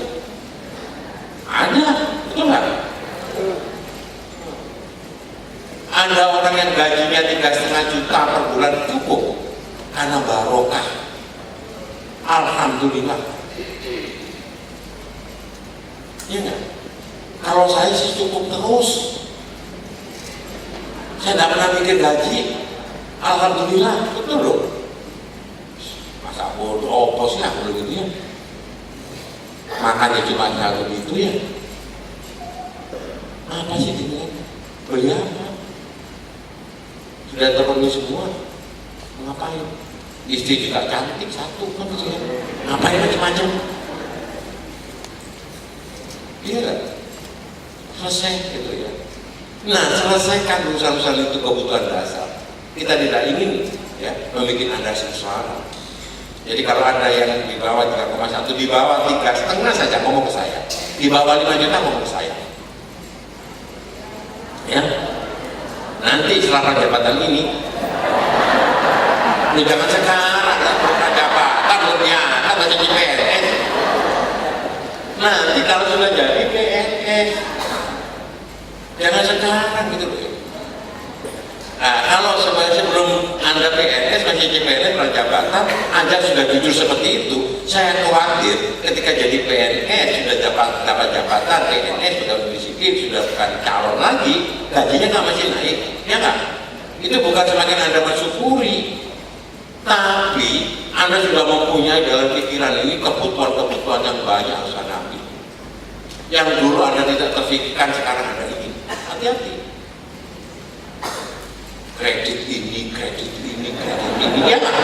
ada, betul nggak? Ada orang yang gajinya 3,5 juta per bulan cukup karena barokah. Alhamdulillah. Iya nggak? Kalau saya sih cukup terus. Saya tidak pernah mikir gaji. Alhamdulillah, betul loh. Masa bodoh apa sih aku begitu ya? Makanya cuma satu gitu ya. Apa sih ini? Beli apa? Sudah terpenuhi semua. Ngapain? Istri juga cantik satu kan sih. Ngapain macam-macam? Iya kan? Selesai gitu ya. Nah, selesaikan urusan-urusan itu kebutuhan dasar. Kita tidak ingin ya membuat Anda sengsara. Jadi kalau Anda yang di bawah 3,1, di bawah 3,5 saja ngomong ke saya. Di bawah 5 juta ngomong ke saya. Ya. Nanti setelah jabatan ini jangan sekarang jabatan ternyata baca di PNS. Nanti kalau sudah jadi PNS, jangan sekarang gitu loh. Nah, kalau sebelum Anda PNS masih CPNS jabatan, Anda sudah jujur seperti itu, saya khawatir ketika jadi PNS sudah dapat jabatan PNS sudah disiplin, sudah bukan calon lagi, gajinya nggak masih naik, ya nggak? Itu bukan semakin Anda mensyukuri, tapi Anda sudah mempunyai dalam pikiran ini kebutuhan-kebutuhan yang banyak harus Anda ambil. Yang dulu Anda tidak terfikirkan sekarang Anda ingin. Hati-hati. Kredit ini, ya nggak?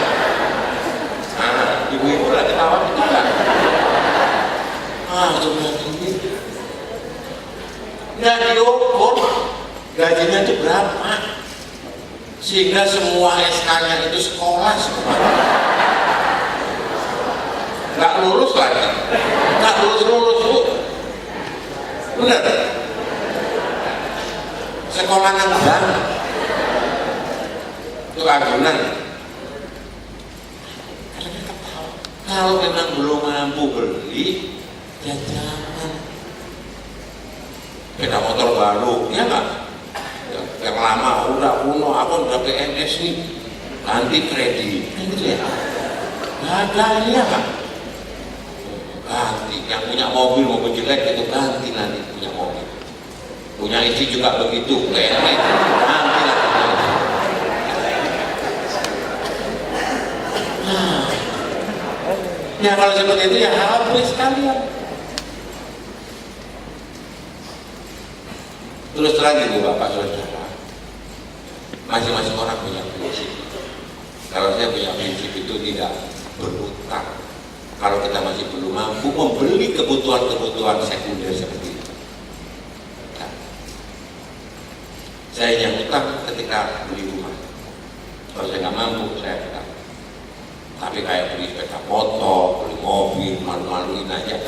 Nah, ibu-ibu lagi ketawa itu nggak? Sudah ini. Nggak diukur gajinya itu berapa, sehingga semua SK-nya itu sekolah semua. Nggak lulus lagi, nggak lulus Bu. Benar? Sekolah nanggang itu agunan. Kalau memang belum mampu beli, ya jangan. Sepeda motor baru, ya nggak? Yang lama udah kuno, aku udah PNS nih, ganti kredit, kan gitu ya? Ada ya kan? Ganti. Yang punya mobil jelek itu ganti nanti punya mobil. Punya istri juga begitu, PNS ganti lah. Nah, ya kalau seperti itu ya habis sekalian. Terus terang ibu bapak saudara, masing-masing orang punya prinsip. Kalau saya punya prinsip itu tidak berhutang. Kalau kita masih belum mampu membeli kebutuhan-kebutuhan sekunder seperti itu. Nah, saya yang hutang ketika beli rumah. Kalau saya nggak mampu, saya hutang. Tapi kayak beli sepeda motor, beli mobil, malu-maluin aja.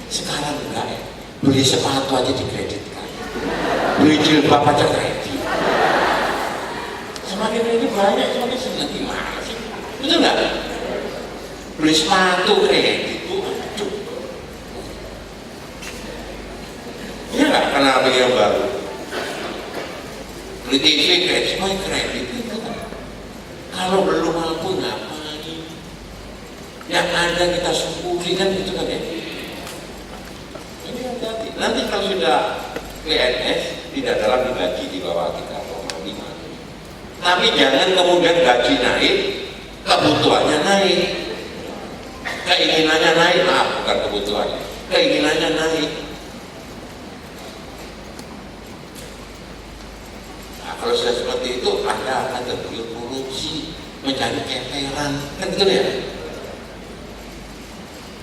Sekarang enggak ya. Beli sepatu aja dikreditkan. Beli jilbab aja kredit. Semakin ini banyak, semakin senang gimana sih? Betul nggak? Beli sepatu kredit itu, aduh. Iya nggak? Karena beli yang baru. Beli TV kredit, semuanya kredit itu. Kalau belum mampu ngapain? Yang ada kita syukuri kan itu kan ya. Ini hati-hati. Nanti kalau sudah PNS tidak dalam gaji di bawah 3,5. Tapi jangan kemudian gaji naik, kebutuhannya naik, keinginannya naik, maaf bukan kebutuhannya, keinginannya naik. Nah, kalau sudah seperti itu Anda akan tergiur korupsi, mencari ceperan, kan betul ya?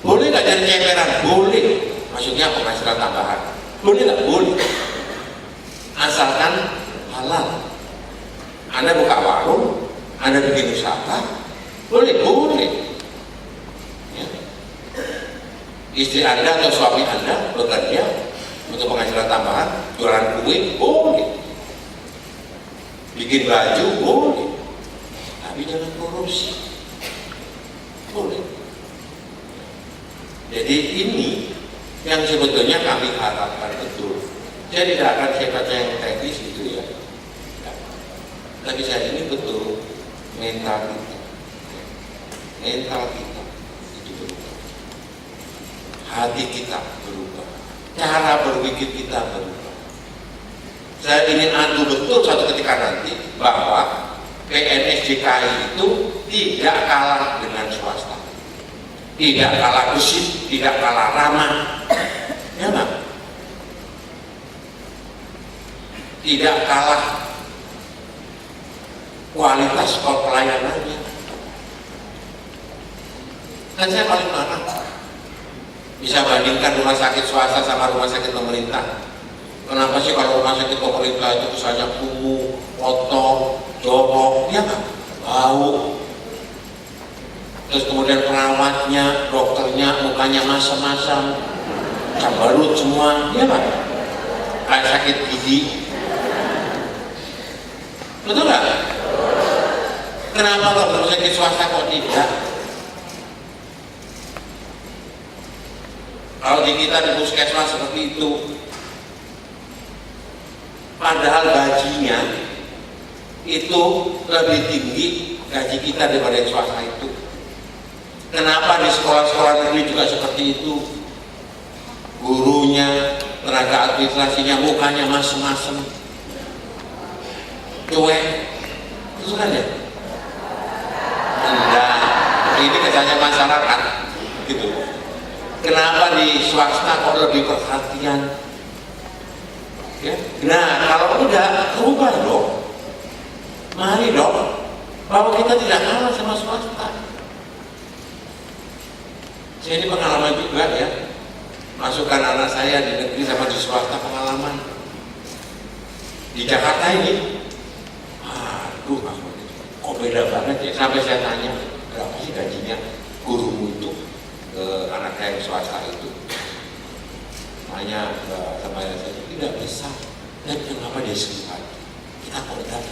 Boleh nggak cari ceperan? Boleh. Maksudnya penghasilan tambahan. Boleh nggak? Boleh. Asalkan halal. Anda buka warung, Anda bikin usaha, boleh. Ya. Istri Anda atau suami Anda bekerja untuk penghasilan tambahan, jualan kue, boleh. bikin baju boleh, tapi jangan korupsi. Boleh. Jadi ini yang sebetulnya kami harapkan betul. Saya tidak akan saya baca yang teknis gitu ya. Tapi saya ini betul mental kita itu berubah, hati kita berubah, cara berpikir kita berubah. Saya ingin adu betul suatu ketika nanti bahwa PNS DKI itu tidak kalah dengan swasta, tidak kalah bersih, tidak kalah ramah, ya Pak? Tidak kalah kualitas pelayanannya. Kan saya paling marah bisa bandingkan rumah sakit swasta sama rumah sakit pemerintah. Kenapa sih kalau rumah sakit pemerintah itu misalnya kumuh, kotor, jorok, ya kan? Bau. Terus kemudian perawatnya, dokternya mukanya masam-masam, cambarut semua, ya kan? Kayak sakit gigi. Betul nggak? Kenapa kalau rumah sakit swasta kok tidak? Kalau di kita di puskesmas seperti itu, padahal gajinya itu lebih tinggi gaji kita daripada yang swasta itu. Kenapa di sekolah-sekolah negeri juga seperti itu? Gurunya, tenaga administrasinya mukanya masem-masem, cuek, itu kan ya? Enggak, ini kesannya masyarakat, gitu. Kenapa di swasta kok lebih perhatian? Ya? Nah, kalau udah berubah dong, mari dong, bahwa kita tidak kalah sama swasta. Saya ini pengalaman juga ya, masukkan anak saya di negeri sama di swasta pengalaman. Di Jakarta ini, aduh, kok beda banget ya. Sampai saya tanya, berapa sih gajinya guru untuk anak saya yang swasta itu? Tanya sama saya, tidak besar. Dan kenapa dia suka? Kita kontrak.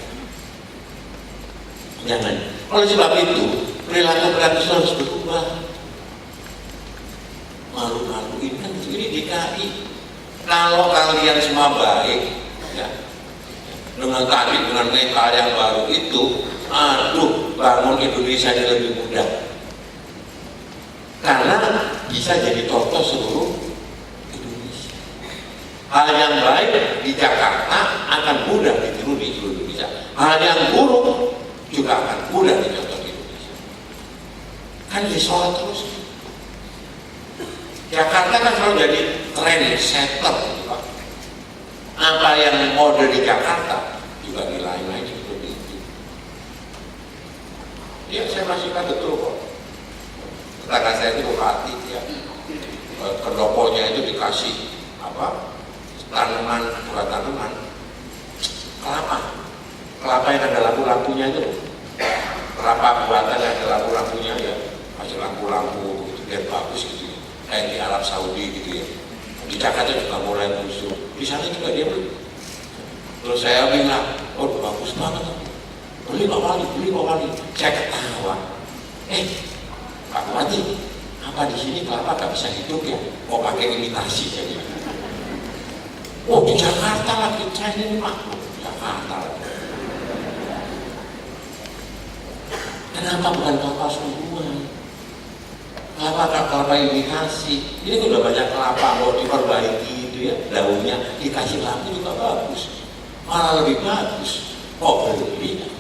Jangan. Oleh sebab itu, perilaku harus berubah. Malu-maluin kan ini DKI. Kalau kalian semua baik, ya, dengan mental yang baru itu, aduh, bangun Indonesia ini lebih mudah. Karena bisa jadi contoh seluruh Indonesia. Hal yang baik di Jakarta akan mudah ditiru di seluruh Indonesia. Hal yang buruk juga akan mudah dicontoh di Indonesia. Kan disoal terus. Jakarta kan selalu jadi trend setter, gitu Pak. Apa yang mode di Jakarta juga di lain-lain seperti itu. Ya, saya masihkan betul kok. Tetangga saya itu bupati ya, pendoponya itu dikasih apa? Tanaman, bukan tanaman, kelapa yang ada lampu-lampunya itu, kelapa buatan yang ada lampu-lampunya ya, kasih lampu-lampu gitu biar bagus gitu ya. Kayak di Arab Saudi gitu ya. Di Jakarta juga mulai muncul, di sana juga dia beli. Terus saya bilang, oh bagus banget, beli Pak Wali. Saya ketawa, Pak Bupati, apa di sini kelapa gak bisa hidup ya? Mau pakai imitasi jadi. Oh di Jakarta lagi saya ini Pak, Jakarta. Kenapa bukan kelapa semua? Kelapa imitasi. Ini udah banyak kelapa mau diperbaiki itu ya, daunnya dikasih lampu juga bagus, malah lebih bagus. Kok beli?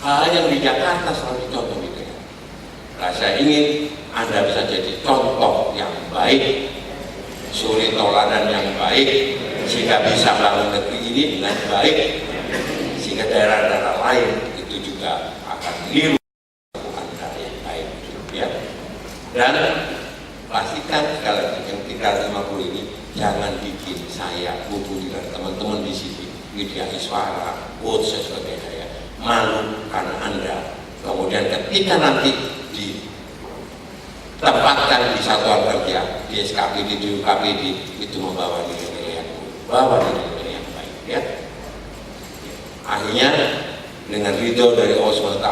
Hal yang di Jakarta selalu dicontoh gitu ya. Nah, saya ingin Anda bisa jadi contoh yang baik, suri toladan yang baik, sehingga bisa bangun negeri ini dengan baik, sehingga daerah-daerah lain itu juga akan niru Anda yang baik, ya. Dan pastikan sekali lagi yang 350 ini jangan bikin saya, Budi dan teman-teman di sini, Widya Iswara, saya sebagai saya malu karena Anda. Kemudian ketika nanti ditempatkan di satuan kerja, di SKPD, di UKPD, itu membawa nilai yang baik, ya. ridho dari Allah SWT,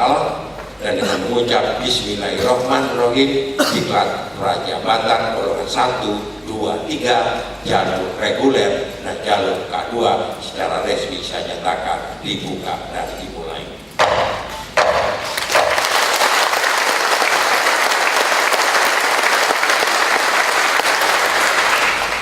dan dengan mengucap Bismillahirrahmanirrahim, diklat prajabatan golongan 1, 2, 3 jalur reguler dan jalur K2 secara resmi saya nyatakan dibuka dan dimulai.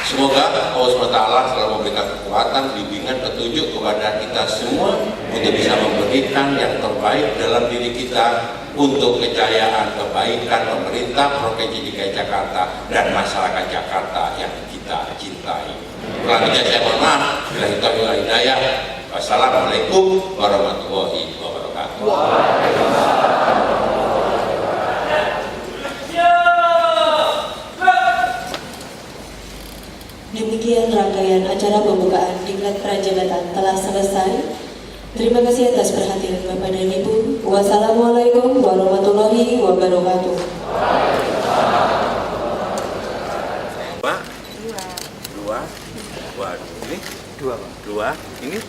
Semoga Allah SWT selalu memberikan kekuatan, bimbingan, petunjuk kepada kita semua untuk bisa memberikan yang terbaik dalam diri kita untuk kejayaan, kebaikan pemerintah Provinsi DKI Jakarta dan masyarakat Jakarta yang kita cintai. Selanjutnya saya mohon maaf, bila kita hidayah. Wassalamualaikum warahmatullahi wabarakatuh. Demikian rangkaian acara pembukaan Diklat Prajabatan telah selesai. Terima kasih atas perhatian Bapak dan Ibu. Wassalamualaikum warahmatullahi wabarakatuh. Dua. Waduh, ini dua. Ini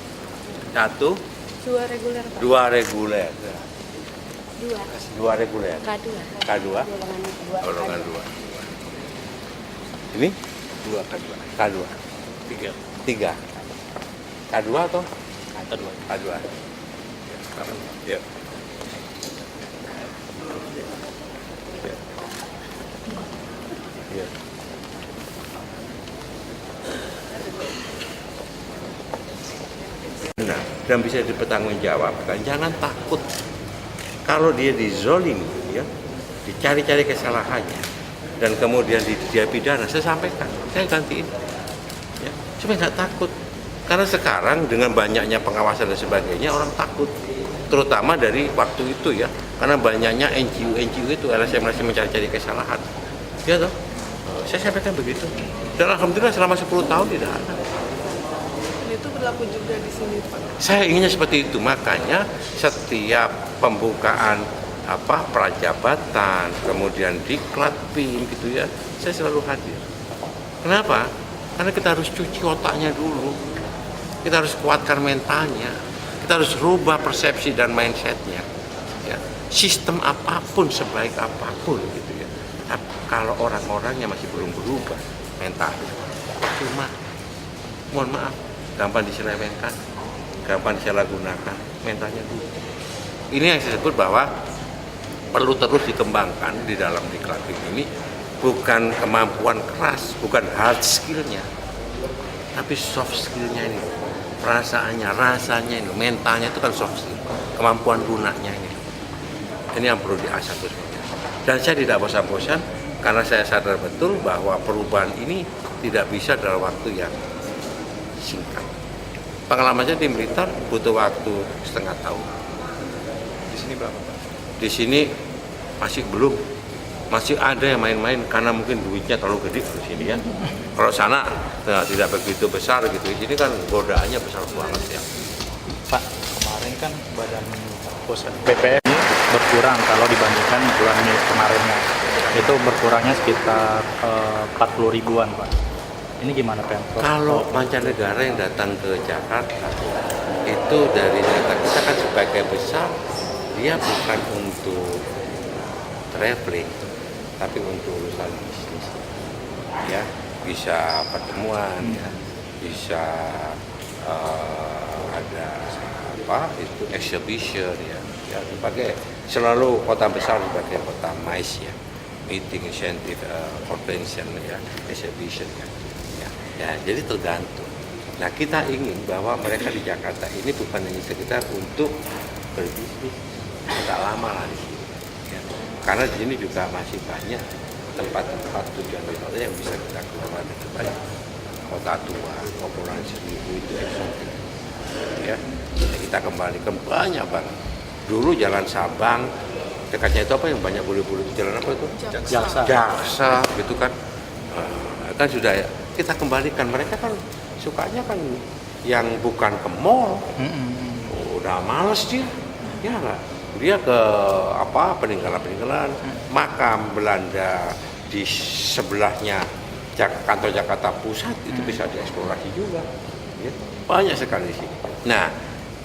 satu. Dua reguler, Pak. Dua reguler. Dua. Reguler. K2. Golongan dua. Ini K2. Tiga. K2 atau? K2. Ya. Ya. Nah, dan bisa dipertanggungjawabkan. Jangan takut kalau dia dizolimi, ya, dicari-cari kesalahannya, dan kemudian dia pidana. Saya sampaikan, saya gantiin, ya, supaya nggak takut. Karena sekarang dengan banyaknya pengawasan dan sebagainya, orang takut, terutama dari waktu itu, ya, karena banyaknya NGO itu LSM mencari-cari kesalahan, ya toh. Saya sampaikan begitu. Dan alhamdulillah selama 10 tahun tidak ada. Itu berlaku juga di sini, Pak. Saya inginnya seperti itu, makanya setiap pembukaan prajabatan, kemudian diklat PIM gitu ya, saya selalu hadir. Kenapa? Karena kita harus cuci otaknya dulu, kita harus kuatkan mentalnya, kita harus rubah persepsi dan mindsetnya. Ya. Sistem apapun sebaik apapun gitu ya, tapi kalau orang-orangnya masih belum berubah mentalnya, cuma mohon maaf, gampang diselewengkan, gampang disalahgunakan mentalnya dulu. Ini yang saya sebut bahwa perlu terus dikembangkan di dalam diklat ini, bukan kemampuan keras, bukan hard skillnya, tapi soft skillnya ini, perasaannya, rasanya ini, mentalnya itu kan soft skill, kemampuan gunanya ini. Ini yang perlu diasah terus. Dan saya tidak bosan-bosan karena saya sadar betul bahwa perubahan ini tidak bisa dalam waktu yang singkat. Pengalaman saya di Blitar butuh waktu setengah tahun. Di sini berapa, Pak? Di sini masih belum, masih ada yang main-main karena mungkin duitnya terlalu gede di sini ya. Kalau sana tidak begitu besar gitu. Ini kan godaannya besar banget ya. Pak, kemarin kan badan BPM ini berkurang kalau dibandingkan bulan Mei kemarinnya. Itu berkurangnya sekitar 40 ribuan, Pak. Ini gimana, Pemkot? Kalau mancanegara yang datang ke Jakarta, itu dari data kita kan sebagai besar, dia bukan untuk traveling, tapi untuk urusan bisnis. Ya, bisa pertemuan, ya, bisa ada itu exhibition ya, sebagai selalu kota besar sebagai kota MICE ya, meeting, incentive, convention ya, exhibition ya. Ya, jadi tergantung. Nah, kita ingin bahwa mereka di Jakarta ini bukan hanya sekedar untuk berbisnis, tidak lama lah di sini. Ya. Karena di sini juga masih banyak tempat-tempat tujuan wisata yang bisa kita kelola dengan baik. Kota tua, Kepulauan Seribu itu eksotik. Ya, kita kembali ke banyak banget. Dulu Jalan Sabang, dekatnya itu apa yang banyak bulu-bulu itu, jalan apa itu? Jaksa, gitu kan. Kan sudah ya. Kita kembalikan, mereka kan sukanya kan yang bukan ke mall. Udah males dia, ya nggak? Dia ke peninggalan makam Belanda di sebelahnya kantor Jakarta Pusat, itu bisa dieksplorasi juga. Ya. Banyak sekali sih. Nah,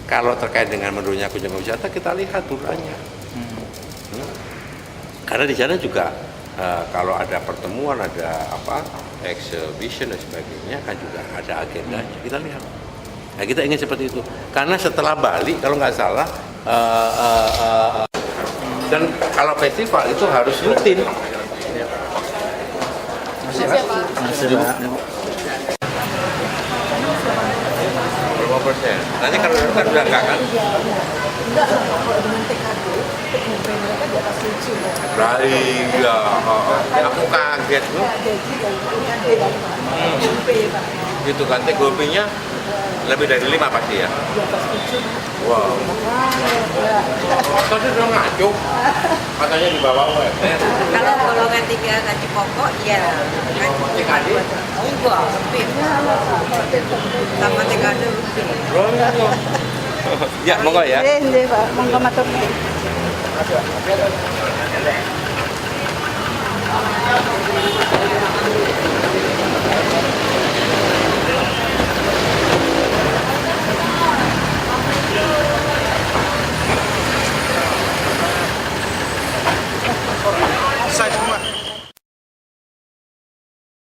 Kalau terkait dengan menurunnya kunjungan wisata, kita lihat turunannya. Karena di sana juga kalau ada pertemuan, ada exhibition dan sebagainya, kan juga ada agendanya. Kita lihat. Nah, kita ingin seperti itu. Karena setelah Bali, kalau nggak salah, dan kalau festival itu harus rutin. Masih berapa persen? Nanti kalau kan udah enggak kan? Enggak, kalau dengan TKD, pegawai mereka di atas 7. Iya, aku kaget loh. Gaji dan ini ada TGP, Pak. Gitu kan, TGP-nya lebih dari 5 pasti ya? Di atas 7. Wow. Tadi udah ngaco, katanya di bawah UMR. Kalau golongan 3 gaji pokok, ya. TKD? Enggak, lebih. Sama TKD lebih. Ya, monggo ya. Iya, Pak. Monggo matur.